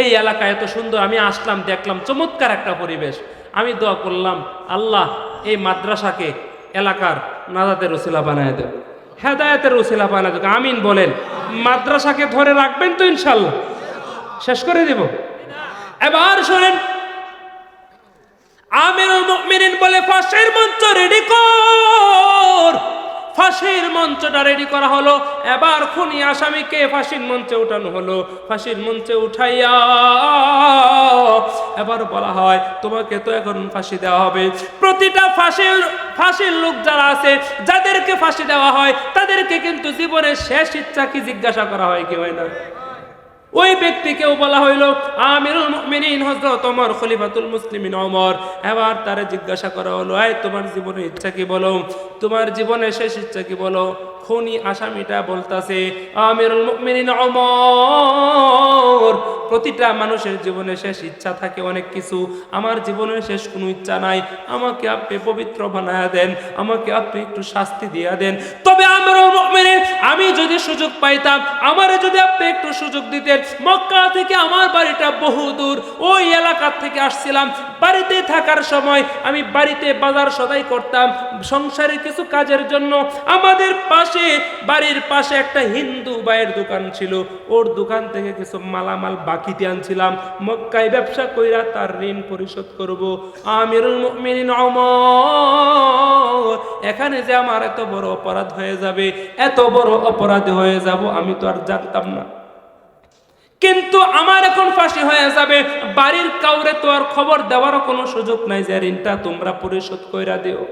এই এলাকা এত সুন্দর, আমি আসলাম দেখলাম চমৎকার একটা পরিবেশ, আমি দোয়া করলাম আল্লাহ এই মাদ্রাসাকে এলাকার নাজাতের ওসিলা বানায় দেব, হেদায়েতের ওসিলা বানায় দেব, আমিন বলেন। মাদ্রাসাকে ধরে রাখবেন তো ইনশাল্লাহ? শেষ করে দিব। এবার শোনেন, আমিরুল মুমিনিন বলে ফাঁসির মঞ্চ রেডি কর। ফাঁসির মঞ্চটা রেডি করা হলো। এবার খুনি আসামিকে ফাঁসির মঞ্চে উঠানো হলো। ফাঁসির মঞ্চে উঠাইয়া এবার বলা হয় তোমাকে তো এখন ফাঁসি দেওয়া হবে। প্রতিটা ফাঁসির লোক যারা আছে, যাদেরকে ফাঁসি দেওয়া হয়, তাদেরকে কিন্তু জীবনের শেষ ইচ্ছা কি জিজ্ঞাসা করা হয় কি হয় না? ওই ব্যক্তিকেও বলা হইল আমিরুল মুমিনিন হযরত ওমর খলিফাতুল মুসলিমিন ওমর। এবার তারে জিজ্ঞাসা করা হলো, এই তোমার জীবনের ইচ্ছা কি বলো, তোমার জীবনের শেষ ইচ্ছা কি বলো? খুনি আসামিটা বলতাছে আমিরুল মুমিনিন ওমর, প্রতিটা মানুষের জীবনে শেষ ইচ্ছা থাকে অনেক কিছু, আমার জীবনের শেষ কোনো ইচ্ছা নাই, আমাকে আপনি পবিত্র বানায়া দেন, আমাকে আপনি একটু শাস্তি দিয়া দেন। তবে আমিরুল মুমিনিন, আমি যদি সুযোগ পাইতাম, আমারে যদি আপনি একটু সুযোগ দিতেন, মক্কা থেকে আমার বাড়িটা বহু দূর, ওই এলাকা থেকে আসছিলাম, বাড়িতে থাকার সময় আমি বাড়িতে বাজার সদাই করতাম সংসারের কিছু কাজের জন্য। আমাদের পাশে, বাড়ির পাশে একটা হিন্দু ভাইয়ের দোকান ছিল, ওর দোকান থেকে কিছু মালামাল বাকিতে আনছিলাম, মক্কায় ব্যবসা কইরা তার ঋণ পরিশোধ করব। আমিরুল মুমিনিন ওমর, এখানে যে আমার এত বড় অপরাধ হয়ে যাবে, এত বড় অপরাধী হয়ে যাব, আমি তো আর জানতাম না। কিন্তু আমার এখন ফাঁসি হয়ে যাবে, বাড়ির কাউরে তো আর খবর দেওয়ারও কোনো সুযোগ নাই যে ঋণটা তোমরা পরিশোধ কইরা দিও।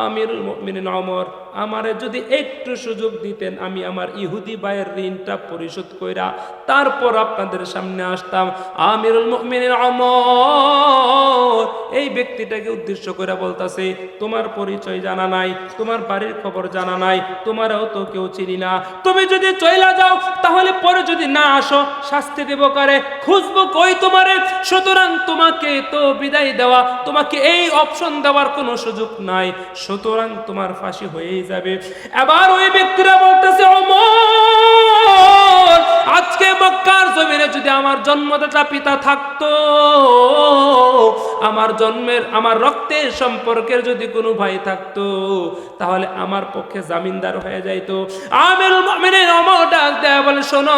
আমিরুল মুমিনিন ওমর আমারে যদি একটু সুযোগ দিতেন, আমি আমার ইহুদি ভাইয়ের ঋণটা পরিশোধ কইরা তারপর আপনাদের সামনে আসতাম। আমিরুল মুমিনিন ওমর এই ব্যক্তিটাকে উদ্দেশ্য করে বলতাছে, তোমার পরিচয় জানা নাই, তোমার বাড়ির খবর জানা নাই, তোমারও তো কেউ চিনি না, তুমি যদি চইলা যাও তাহলে পরে যদি না আসো শাস্তি দেব কারে, খুঁজবো কই তোমারে? সুতরাং তোমাকে তো বিদায় দেওয়া, তোমাকে এই অপশন দেওয়ার কোনো সুযোগ নাই, সুতরাং তোমার ফাঁসি হয়েই যাবে। এবার ওই ব্যক্তিরা বলতেছে, ওমর, আজকে মক্কার জমিনে যদি আমার জন্মদাতা পিতা থাকতো, আমার জন্মের, আমার রক্তের সম্পর্কের যদি কোনো ভাই থাকতো, তাহলে আমার পক্ষে জামিনদার হয়ে যাইতো। আমিরুল মুমিনিন ওমর ডাক দেয়া বলে, শোনো,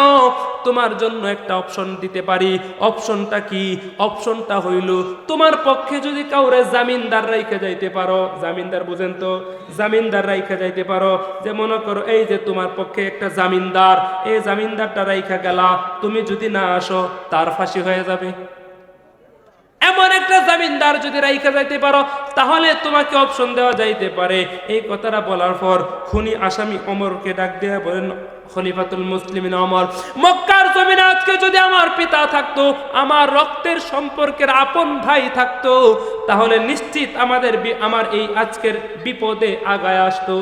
তোমার জন্য একটা অপশন দিতে পারি। অপশনটা কি? অপশনটা হইল তোমার পক্ষে যদি কাউরে জামিনদার রাইখে যাইতে পারো, জামিনদার বুঝেন তো, জামিনদার রাইখে যাইতে পারো, যে মনে করো এই যে তোমার পক্ষে একটা জামিনদার, এই জামিনদারটা রাইখা গেলা, তুমি যদি না আসো তার ফাঁসি হয়ে যাবে। এমন একটা জামিনদার যদি রাইখা যাইতে পারো, তাহলে তোমাকে অপশন দেওয়া যাইতে পারে। এই কথাটা বলার পর খুনি আসামি ওমরকে ডাক দেয়া বলেন, খলিফাতুল মুসলিমিন ওমর, মক্কার জমিনে আজকে যদি আমার পিতা থাকতো, আমার রক্তের সম্পর্কের আপন ভাই থাকতো, তাহলে নিশ্চিত আমার এই আজকের বিপদে আগায় আসতো,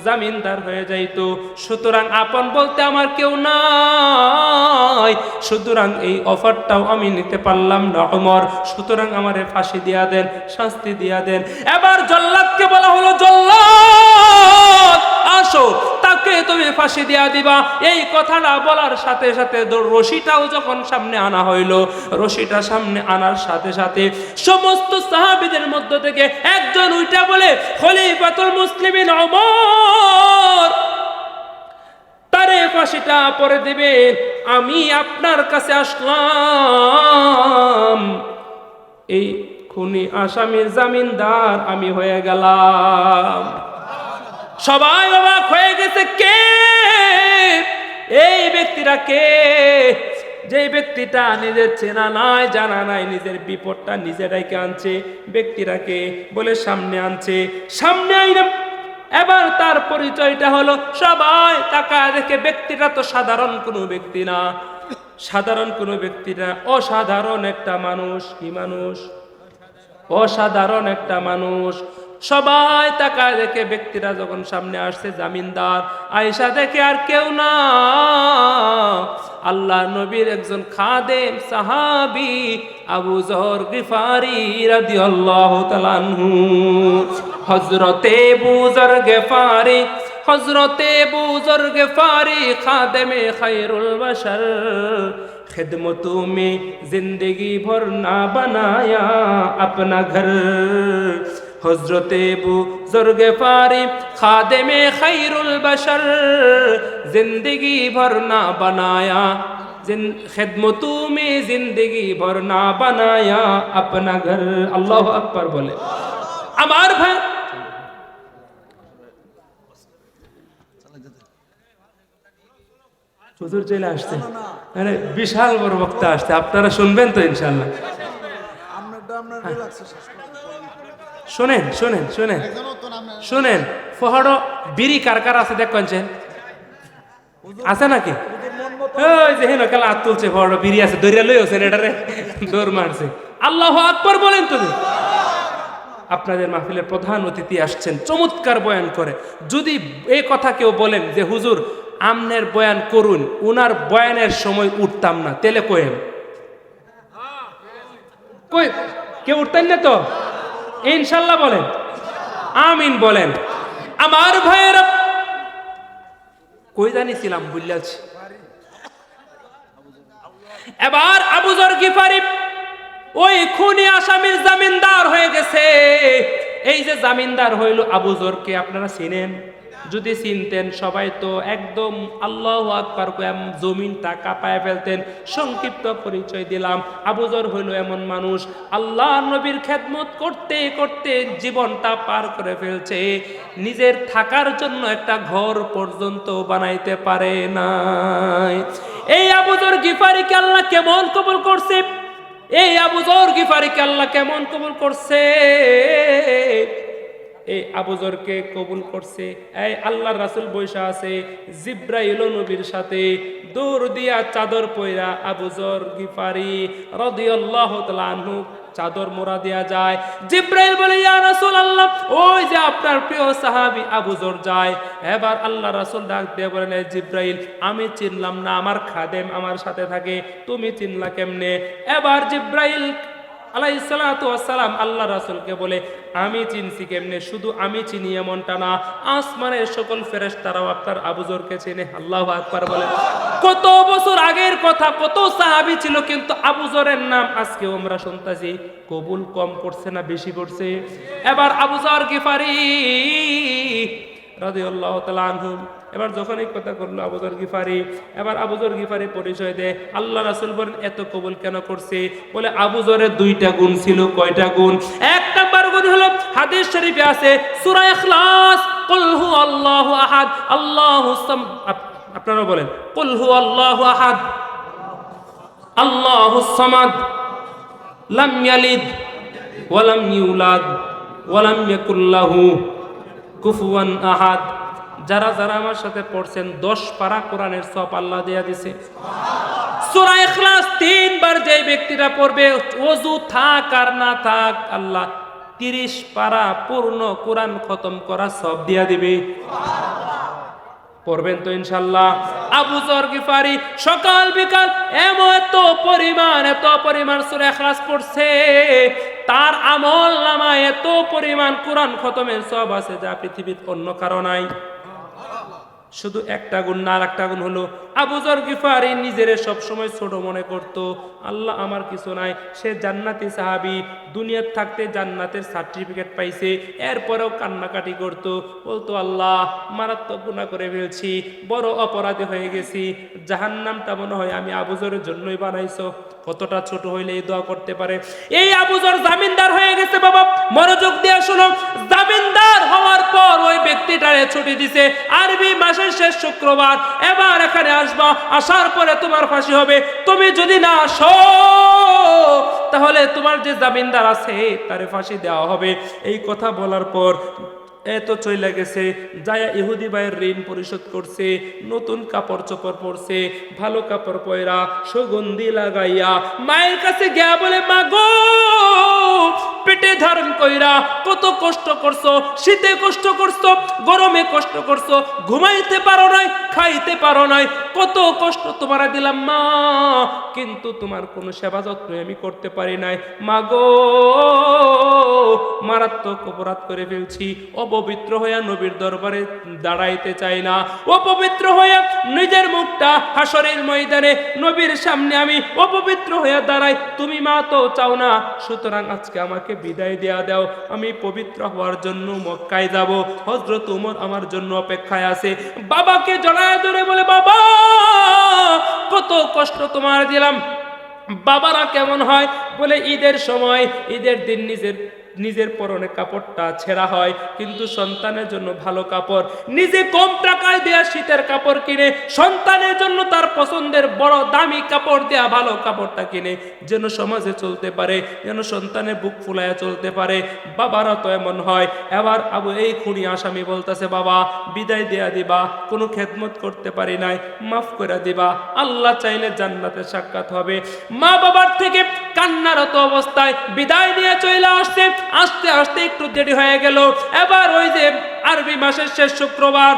জামিনদার হয়ে যাইতো। সুতরাং আপন বলতে আমার কেউ নাই, সুতরাং এই অফারটাও আমি নিতে পারলাম না ওমর, সুতরাং আমারে ফাঁসি দিয়া দেন, শাস্তি দিয়া দেন। এবার জল্লাদকে বলা হলো, জল্লাদ আসো, তাকে তুমি ফাঁসি দিয়া দিবা। এই কথাটা বলার সাথে সাথে রশিটাও যখন সামনে আনা হইল, রশিটা সামনে আনার সাথে সাথে সমস্ত সাহাবীদের মধ্য থেকে একজন উইটা বলে, খলিফাতুল মুসলিমিন ওমর, তারে ফাঁসিটা পরে দিবেন, আমি আপনার কাছে আসলাম, এই খুনি আসামির জামিনদার আমি হয়ে গেলাম। সবাই অবাক হয়ে গেছে, কে এই ব্যক্তিটা? কে? যে ব্যক্তিটা নিজের চেনা নাই, জানা নাই, নিজের বিপদটা নিজেরাইকে আনছে, ব্যক্তিটাকে বলে সামনে আনছে, সামনে আইনা এবার তার পরিচয়টা হলো, সবাই তাকায় দেখে ব্যক্তিটা তো সাধারণ কোনো ব্যক্তি না, সাধারণ কোনো ব্যক্তি না, অসাধারণ একটা মানুষ। কি মানুষ? অসাধারণ একটা মানুষ। সবাই তাকায় দেখে ব্যক্তিরা যখন সামনে আসছে জামিনদার আয়েশা দেখে আর কেউ না, আল্লাহ নবীর একজন খাদেম সাহাবী আবু যর গিফারি রাদিয়াল্লাহু তাআলা আনহু। হযরতে আবু যর গিফারি, হযরতে আবু যর গিফারি খাদেমে খায়রুল বাশার, खिदमतों में जिंदगी भर ना बनाया अपना घर। हजरत अबू ज़र ग़िफ़ारी खादिमे खैरुल बशर, जिंदगी भर ना बनाया, खिदमतों में जिंदगी भर ना बनाया अपना घर। अल्लाह अकबर बोले। আমার ভাই হুজুর চলে আসছে, আরে বিশাল বড় বক্তা আসছে, আপনারা শুনবেন তো ইনশাআল্লাহ। শোনেন শোনেন শোনেন শোনেন, ফহড় বিড়ি কার কার আছে দেখছেন? আছে নাকি? ওই যে হেন কালা হাত তুলছে, ফহড় বিড়ি আছে, দৌড়া লই আছেন, এটারে দৌড় মারছে। আল্লাহু আকবার বলেন তো। আপনাদের মাহফিলের প্রধান অতিথি আসছেন, চমৎকার বয়ান করে। যদি এই কথা কেউ বলেন যে হুজুর আমনের বয়ান করুন, উনার বয়ানের সময় উঠতাম না, তেলে কয়েম কই কেউ উঠতেন না তো? ইনশাল্লাহ বলেন, আমিন বলেন। আমার ভাইয়েরা কই জানিছিলাম বুঝলাছি। এবার আবু যর গিফারি ওই খুনি আসামির জামিনদার হয়ে গেছে। এই যে জামিনদার হইল আবু যরকে আপনারা চিনেন? যদি চিনতেন সবাই তো একদম আল্লাহু আকবার কয়ে জমিনটা কাঁপায় ফেলতেন। সংক্ষিপ্ত পরিচয় দিলাম, আবু যর হইল এমন মানুষ আল্লাহ নবীর খেদমত করতে করতে জীবনটা পার করে ফেলছে, নিজের থাকার জন্য একটা ঘর পর্যন্ত বানাইতে পারে নাই। এই আবু যর গিফারিকে আল্লাহ কেমন কবুল করছে, এই আবু যর গিফারিকে আল্লাহ কেমন কবুল করছে। এই আবু যরকে কবুল করছে। এই আল্লাহর রাসূল বৈশা আছে, জিব্রাইল নবীর সাথে দৌড় দিয়া চাদর পয়রা আবু যর গিফারি রাদিয়াল্লাহু তাআলা আনহু চাদর মোড়া দেয়া যায়। জিব্রাইল বলে, ইয়া রাসূলুল্লাহ, ওই যে আপনার প্রিয় সাহাবী আবু যর যায়। এবার আল্লাহ রাসূল ডাক দিয়ে বলেন, জিব্রাইল আমি চিনলাম না, আমার খাদেম আমার সাথে থাকে, তুমি চিনলা কেমনে? এবার জিব্রাইল আলাইহিস সালাতু ওয়াস সালাম আল্লাহ রাসূলকে বলে, আমি চিনছি কেমনে? শুধু আমি চিনি এমনটা না, আসমানের সকল ফেরেশতারাও আপনার আবু যরকে চেনে। আল্লাহু আকবার বলে। কত বছর আগের কথা, কত সাহাবী ছিল, কিন্তু আবু যরের নাম আজকে আমরা শুনতাছি। কবুল কম করছে না বেশি করছে? এবার আবু যর গিফারি রাদিয়াল্লাহু তাআলা আনহু এবার যখন এই কথা করলো আবু যর গিফারি, এবার আবু যর গিফারি পরিচয় দেয়। আল্লাহ রাসূল বলেন, এত কবুল কেন করছে? বলে আবু যরের দুইটা গুণ ছিল। কয়টা গুণ? এক নাম্বার গুণ হলো হাদিস শরীফে আছে সূরা ইখলাস, কুল হুয়াল্লাহু আহাদ আল্লাহুস সামাদ। আপনারা বলেন কুল হুয়াল্লাহু আহাদ আল্লাহুস সামাদ লাম ইয়ালিদ ওয়া লাম ইউলাদ ওয়া লাম ইয়াকুল লাহু কুফুয়ান আহাদ। যারা যারা আমার সাথে পড়ছেন 10 পারা কোরআনের সওয়াব আল্লাহ দেয়া দিয়েছে। সূরা ইখলাস 3 বার যে ব্যক্তিরা পড়বে, ওযু থাক আর না থাক, আল্লাহ 30 পারা পূর্ণ কোরআন খতম করা সওয়াব দিয়া দিবে। পড়বেন তো ইনশাআল্লাহ। আবু যর গিফারি সকাল বিকাল এত পরিমাণ সূরা ইখলাস পড়ছে, তার আমল নামায় এত পরিমাণ কোরআন খতমের সওয়াব আছে যা পৃথিবীর অন্য কারো নাই। শুধু একটা গুণ না, আর একটা গুণ হলো আবু যর গিফারি নিজেরে সব সময় ছোট মনে করত। আল্লাহ আমার কিছু নাই, সে জান্নাতি সাহাবী, দুনিয়ার থাকতে জান্নাতের সার্টিফিকেট পাইছে, এরপরেও কান্নাকাটি করত, বলতো আল্লাহ মারাত্মক গুনাহ করে ফেলছি, বড় অপরাধী হয়ে গেছি, জাহান্নামটা মনে হয় আমি আবু যরের জন্যই বানাইছো। কতটা ছোট হইলে এই দোয়া করতে পারে? এই আবু যর জামিনদার হয়ে গেছে। বাবা মনোযোগ দিয়ে শোনো, জামিনদার হওয়ার পর ওই ব্যক্তিটারে ছুটি দিছে আরবি মাসের শেষ শুক্রবার। এবার এখানে আসবা, আসার পরে তোমার ফাঁসি হবে। তুমি যদি না আসো তাহলে তোমার যে জামিনদার আছে তারে ফাঁসি দেওয়া হবে। এই কথা বলার পর এত চইলা গেছে, যায়া ইহুদি ভাইয়ের ঋণ পরিশোধ করছে, নতুন কাপড় চোপড় পরছে, ভালো কাপড় পয়রা সুগন্ধি লাগাইয়া মায়ের কাছে গিয়া বলে, মা গো পেটে ধারণ কইরা কত কষ্ট করছো, শীতে কষ্ট করছো, গরমে কষ্ট করছো, ঘুমাইতে পারো নাই, খাইতে পারো নাই, কত কষ্ট তোমারা দিলাম মা, কিন্তু তোমার কোনো সেবা যত্ন আমি করতে পারি নাই। মাগো মারাত্মক অপরাধ করে ফেলছি, অপবিত্র হইয়া নবীর দরবারে দাঁড়াইতে চাই না, অপবিত্র হইয়া নিজের মুখটা হাসরের ময়দানে নবীর সামনে আমি অপবিত্র হইয়া দাঁড়াই, তুমি মা তো চাও না, সুতরাং আজকে আমাকে বিদায় দেয়া দাও, আমি পবিত্র হওয়ার জন্য মক্কায় যাব। হযরত ওমর আমার জন্য অপেক্ষায় আছে। বাবাকে জড়ায় ধরে বলে, বাবা কত কষ্ট তোমার দিলাম। বাবারা কেমন হয় বলে, ঈদের সময়, ঈদের দিন নিজের পরনে কাপড়টা ছেঁড়া হয়, কিন্তু সন্তানের জন্য ভালো কাপড়, নিজে কম টাকায় দেয়া শীতের কাপড় কিনে সন্তানের জন্য তার পছন্দের বড় দামি কাপড় দেয়া ভালো কাপড়টা কিনে, যেন সমাজে চলতে পারে, যেন সন্তানের বুক ফুলায়া চলতে পারে। বাবারা তো এমন হয়। এবার আবু এই খুনি আসামি বলতেছে, বাবা বিদায় দেয়া দিবা, কোনো খেদমত করতে পারি নাই, মাফ করে দিবা, আল্লাহ চাইলে জান্নাতে সাক্ষাৎ হবে। মা বাবার থেকে কান্নারত অবস্থায় বিদায় নিয়ে চলে আসছে। আস্তে আস্তে একটু দেরি হয়ে গেল। এবার ওই যে আরবি মাসের শেষ শুক্রবার,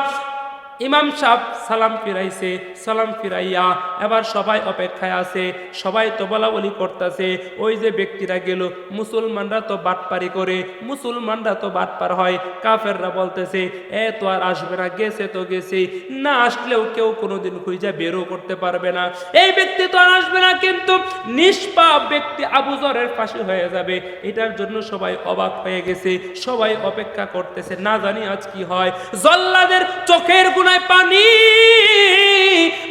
ইমাম সাহেব সালাম ফিরাইছে, সালাম ফিরাইয়া এবার সবাই অপেক্ষায় আছে, সবাই তো বলা বলি করতেছে। ওই যে ব্যক্তিরা গেল, মুসলমানরা তো বাটপারি করে, মুসলমানরা তো বাটপার হয়, কাফেররা বলতেছে এ তো আর আসবে না, গেছে তো গেছে, না আসলেও কেউ কোনোদিন খুঁজে বেরও করতে পারবে না, এই ব্যক্তি তো আর আসবে না, কিন্তু নিষ্পাপ ব্যক্তি আবু যরের ফাঁসি হয়ে যাবে, এটার জন্য সবাই অবাক হয়ে গেছে, সবাই অপেক্ষা করতেছে, না জানি আজ কি হয়। জল্লাদের চোখের গুণায় পানি,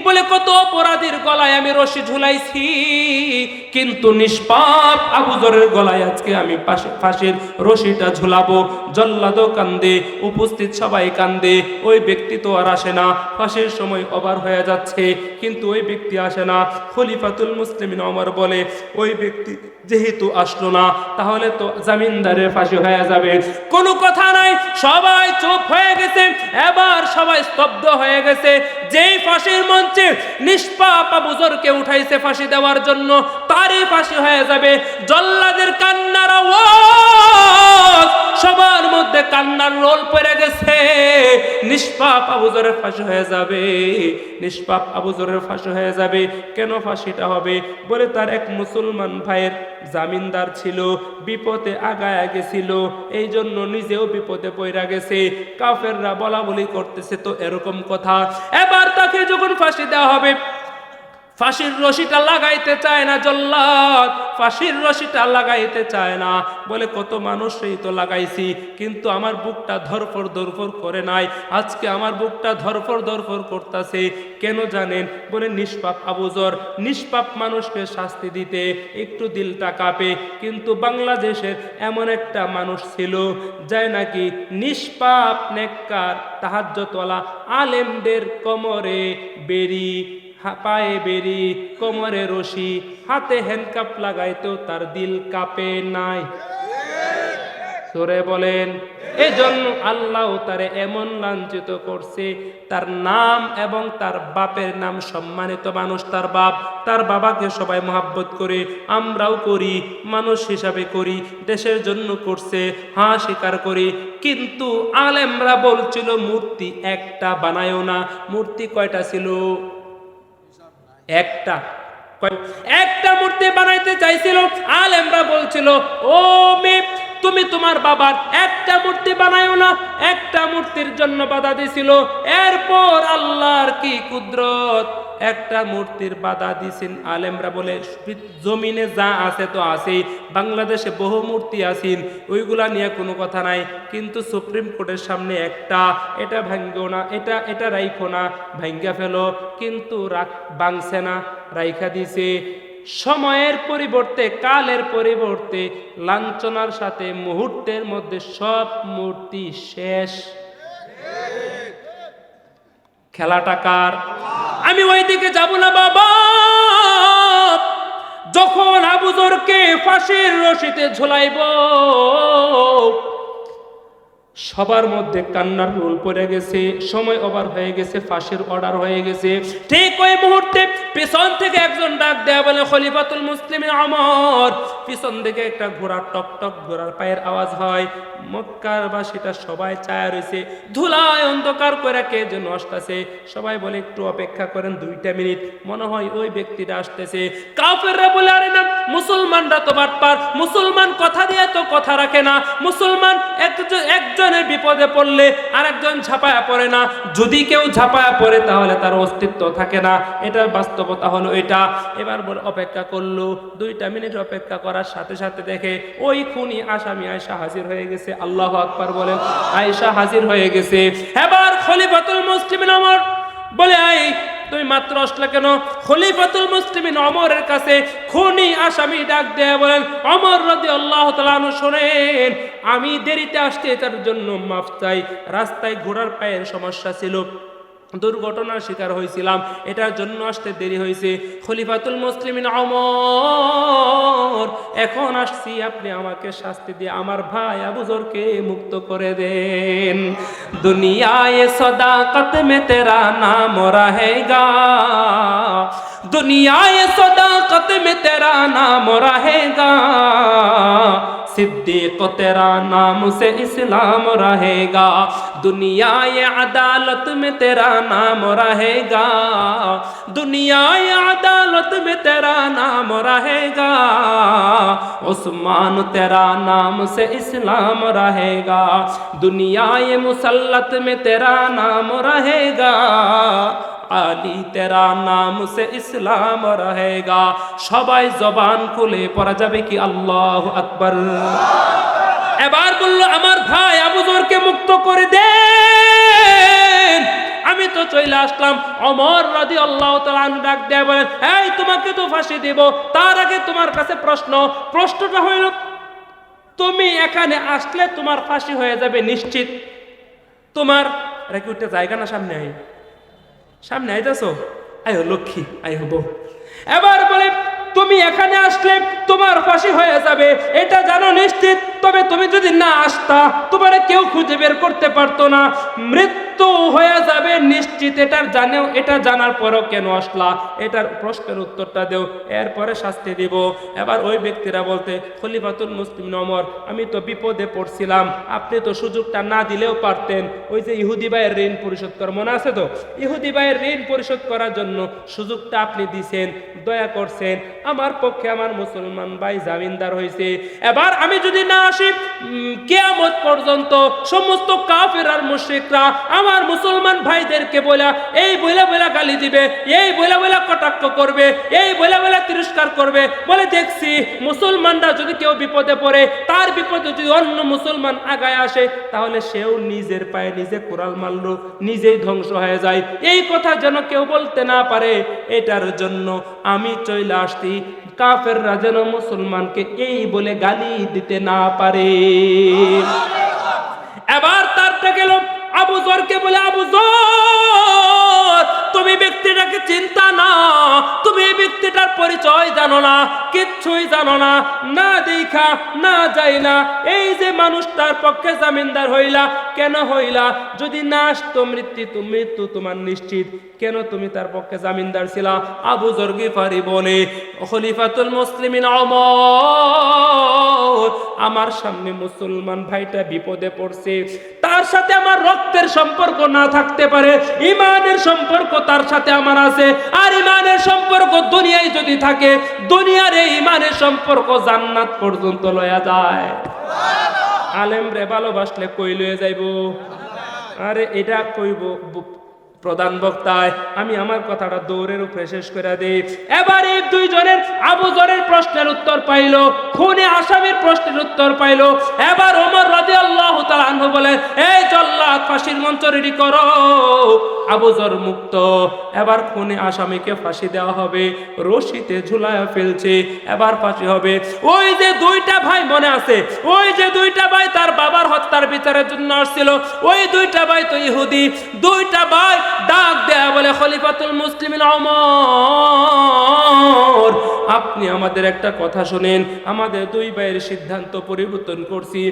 বলে কত অপরাধীর গলায় আমি রশি ঝুলাইছি, কিন্তু নিষ্পাপ আবু যরের গলায় আজকে আমি ফাঁসির রশিটা ঝুলাবো। জল্লাদও কান্দে, উপস্থিত সবাই কান্দে, ওই ব্যক্তি তো আর আসে না, ফাঁসির সময় ওভার হয়ে যাচ্ছে, কিন্তু ওই ব্যক্তি আসে না। খলিফাতুল মুসলিমিন ওমর বলে, ওই ব্যক্তি যেহেতু আসলো না, তাহলে তো জামিনদারের ফাঁসি হয়ে যাবে। কোনো কথা নাই, সবাই চুপ হয়ে গেছে। এবার সবাই স্তব্ধ হয়ে গেছে। যেই ফাঁসির মঞ্চে নিষ্পাপ আবু যরকে উঠাইছে ফাঁসি দেওয়ার জন্য, তারই ফাঁসি হয়ে যাবে। জল্লাদের কান্নার আওয়াজ, সবার মধ্যে কান্নার রোল পড়ে গেছে। নিষ্পাপ আবু যরের ফাঁসি হয়ে যাবে, নিষ্পাপ আবু যরের ফাঁসি হয়ে যাবে। কেন ফাঁসিটা হবে? বলে তার এক মুসলমান ভাইয়ের জামিনদার ছিল, বিপদে আগায় গেছিল, এই জন্য নিজেও বিপদে পড়ে গেছে। কাফেররা বলা বলি করতেছে তো এরকম কথা। এবার তাকে যখন ফাঁসি দেওয়া হবে, ফাঁসির রশিটা লাগাইতে চায় না জল্লাদ, ফাঁসির রশিটা লাগাইতে চায় না, বলে কত মানুষই তো লাগাইছি, কিন্তু আমার বুকটা ধরফর ধরফর করে নাই, আজকে আমার বুকটা ধরফর ধরফর করতেছে। কেন জানেন? বলে নিষ্পাপ আবু যর, নিষ্পাপ মানুষকে শাস্তি দিতে একটু দিলটা কাঁপে, কিন্তু বাংলাদেশের এমন একটা মানুষ ছিল যায় নাকি নিষ্পাপ নেককার তাহাজ্জুদওয়ালা আলেমদের কোমরে বেরি, পায়ে বেরি, কোমরে রশি, হাতে হ্যান্ডকাপ লাগাইতেও তার দিল কাঁপে নাই। সরে বলেন। এই জন্য আল্লাহ তারে এমন লাঞ্ছিত করছে, তার নাম এবং তার বাপের নাম সম্মানিত মানুষ, তার বাপ, তার বাবাকে সবাই মহাব্বত করে, আমরাও করি, মানুষ হিসাবে করি, দেশের জন্য করছে, হ্যাঁ স্বীকার করি। কিন্তু আলেমরা বলছিল মূর্তি একটা বানায়ও না। মূর্তি কয়টা ছিল? একটা মূর্তি বানাইতে চাইছিল। আলেমরা বলছিল ও মেয়ে, তুমি তোমার বাবার একটা মূর্তি বানায়ও না, একটা মূর্তির জন্য বাধা দিছিল। এরপর আল্লাহর কি কুদরত, একটা মূর্তির বাধা দিছেন। আলেমরা বলে জমিনে যা আছে তো আছেই, বাংলাদেশে বহু মূর্তি আছেন, ওইগুলা নিয়ে কোনো কথা নাই, কিন্তু সুপ্রিম কোর্টের সামনে একটা, এটা ভাঙ্গো না, এটা রাইখো না, ভাঙ্গা ফেলো, কিন্তু ভাঙছে না, রাইখা দিছে। সময়ের পরিবর্তে, কালের পরিবর্তে, লাঞ্ছনার সাথে মুহূর্তের মধ্যে সব মূর্তি শেষ। খেলাটা কার? আমি ওই দিকে যাব না বাবা। যখন আবু যরকে ফাঁসির রশিতে ঝুলাইব, সবার মধ্যে কান্নার রোল পড়ে গেছে, সময় ওভার হয়ে গেছে, ফাঁসির অর্ডার হয়ে গেছে। ঠিক ওই মুহূর্তে পিছন থেকে একজন ডাক দেয়া বলে, খলিফাতুল মুসলিমিন ওমর। পিছন থেকে একটা ঘোড়া টক টক ঘোড়ার পায়ের আওয়াজ হয়। মক্কার বাসীটা সবাই চায়া রয়েছে, ধুলায় অন্ধকার করে কে যেন আসতেছে। সবাই বলে একটু অপেক্ষা করেন, 2টা মিনিট, মনে হয় ওই ব্যক্তিটা আসতেছে। কাফেররা বলে, আরে না, মুসলমানরা তো বাটপার, মুসলমান কথা দিয়ে তো কথা রাখে না, মুসলমান একজনের বিপদে পড়লে আরেকজন ঝাঁপায়া পড়ে না, যদি কেউ ঝাঁপায়া পড়ে তাহলে তার অস্তিত্ব থাকে না, এটার বাস্তবতা হলো এটা। এবার বলে অপেক্ষা করলো, 2টা মিনিট অপেক্ষা করার সাথে সাথে দেখে ওই খুনি আসামি আয়েশা হাজির হয়ে গেছে। আল্লাহু আকবার বলেন, আয়েশা হাজির হয়ে গেছে। এবার খলিফাতুল মুসলিমিন ওমর বলে, এই তুমি মাত্র আসলে কেন? খলিফাতুল মুসলিমিন ওমরের কাছে খুনি আসামি ডাক দেয়া বলেন, ওমর রাদিয়াল্লাহু তাআলা আনহু, শুনেন, আমি দেরিতে আসতে এটার জন্য মাফ চাই। রাস্তায় ঘোড়ার পায়ের সমস্যা ছিল, দুর্ঘটনার শিকার হয়েছিলাম, এটার জন্য আসতে দেরি হয়েছে। খলিফাতুল মুসলিমিন ওমর, এখন আসছি, আপনি আমাকে শাস্তি দিয়ে আমার ভাই আবু যরকে মুক্ত করে দেন। দুনিয়ায়ে সদাকত মে তেরা নাম রহেগা, দুনিয়ায়ে সদাকত মে তেরা নাম রহেগা, सिद्दीक तेरा नाम से इस्लाम रहेगा, दुनिया ये अदालत में तेरा नाम रहेगा, दुनिया ये अदालत में तेरा नाम रहेगा, उस्मान तेरा नाम से इस्लाम रहेगा, दुनिया ये मुसल्लत में तेरा नाम रहेगा, আলী তেরা নাম সে ইসলাম রহেগা। সবাই জবান খুলে পড়া যাবে কি আল্লাহু আকবার। এবার বলল, আমার ভাই আবু যরকে মুক্ত করে দেন, আমি তো চলে আসলাম। ওমর রাদিয়াল্লাহু তাআলা আনহু ডাক দেয়া বলেন, এই তোমাকে তো ফাঁসি দেব, তার আগে তোমার কাছে প্রশ্নটা হইল, তুমি এখানে আসলে তোমার ফাঁসি হয়ে যাবে নিশ্চিত। তোমার রেখে উঠতে জায়গা না, সামনে আই, সামনে আইতাছো, আয়ো লক্ষ্মী, আই হবো। এবার বলে, তুমি এখানে আসলে তোমার ফাঁসি হয়ে যাবে, এটা জানো নিশ্চিত। তবে তুমি যদি না আসতা, তোমার কেউ খুঁজে বের করতে পারতো না, মৃত্যু হয়ে যাবে নিশ্চিত। এটা জানার পরেও কেন আসলা? এটার প্রশ্নের উত্তরটা দেও, এরপরে শাস্তি দিব। এবার ওই ব্যক্তিরা বলতে, খলিফাতুল মুসলিমিন ওমর, আমি তো বিপদে পড়ছিলাম, আপনি তো সুযোগটা না দিলেও পারতেন। ওই যে ইহুদি ভাইয়ের ঋণ পরিশোধ করার মনে আছে তো, ইহুদি ভাইয়ের ঋণ পরিশোধ করার জন্য সুযোগটা আপনি দিছেন, দয়া করছেন, আমার পক্ষে আমার মুসলমান ভাই জামিনদার হয়েছে। এবার আমি যদি না আসি, কিয়ামত পর্যন্ত সমস্ত কাফের আর মুশরিকরা আমার মুসলমান ভাইদেরকে এই বলে গালি দিবে, এই বলে কটাক্ষ করবে, এই বলে তিরস্কার করবে। বলে দেখছি মুসলমানরা যদি কেউ বিপদে পড়ে, তার বিপদে যদি অন্য মুসলমান আগায় আসে, তাহলে সেও নিজের পায়ে নিজে কোরাল মারলো, নিজেই ধ্বংস হয়ে যায়। এই কথা যেন কেউ বলতে না পারে, এটার জন্য আমি চলে আসছি, কাফেররা যেন মুসলমানকে এই বলে গালি দিতে না পারে। এবার তারটা গেল আবু যরকে বলে, আবু যর, তুমি ব্যক্তিটাকে চিন্তা না, তুমি এই ব্যক্তিটার পরিচয় জানো না, কিচ্ছুই জানো না, না দেখা না যাই না এই যে মানুষটার পক্ষে জামিনদার হইলা, কেন হইলা? যদি না আসতো মৃত্যু তোমার নিশ্চিত, কেন তুমি তার পক্ষে জামিনদার ছিলা? আবু যর গিফারি বলে, খলিফাতুল মুসলিমিন ওমর, আমার সামনে মুসলমান ভাইটা বিপদে পড়ছে, তার সাথে আমার রক্তের সম্পর্ক না থাকতে পারে, ইমানের সম্পর্ক তার সাথে আমার আছে, আর ইমানের সম্পর্ক দুনিয়ায় যদি থাকে, দুনিয়ার এই ইমানের সম্পর্ক জান্নাত পর্যন্ত লয়া যায়। আলেম রে ভালোবাসলে কই লয়ে যাইব? আরে এটা কইব প্রধান বক্তায়, আমি আমার কথাটা দৌড়ের উপরে শেষ করে দেই। এবার এই দুইজনের, আবু যরের প্রশ্নের উত্তর পাইল, খুনে আসামির প্রশ্নের উত্তর পাইল। এবার ওমর রাদিয়াল্লাহু তাআলা আনহু বলেন, এই জল্লাদ, ফাঁসির মঞ্চ রেডি করো, আবু যর মুক্ত। এবার খুনে আসামিকে ফাঁসি দেওয়া হবে, রশিতে ঝুলায়া ফেলছে, এবার ফাঁসি হবে। ওই যে 2টা ভাই মনে আছে, ওই যে 2টা ভাই তার বাবার হত্যার বিচারের জন্য আসছিল, ওই 2টা ভাই তো ইহুদি। 2টা ভাই ডাক দেয়া বলে, খলিফাতুল মুসলিমিন ওমর, আপনি আমাদের একটা কথা শুনেন, আমাদের 2 ভাইয়ের সিদ্ধান্ত পরিবর্তন করছি।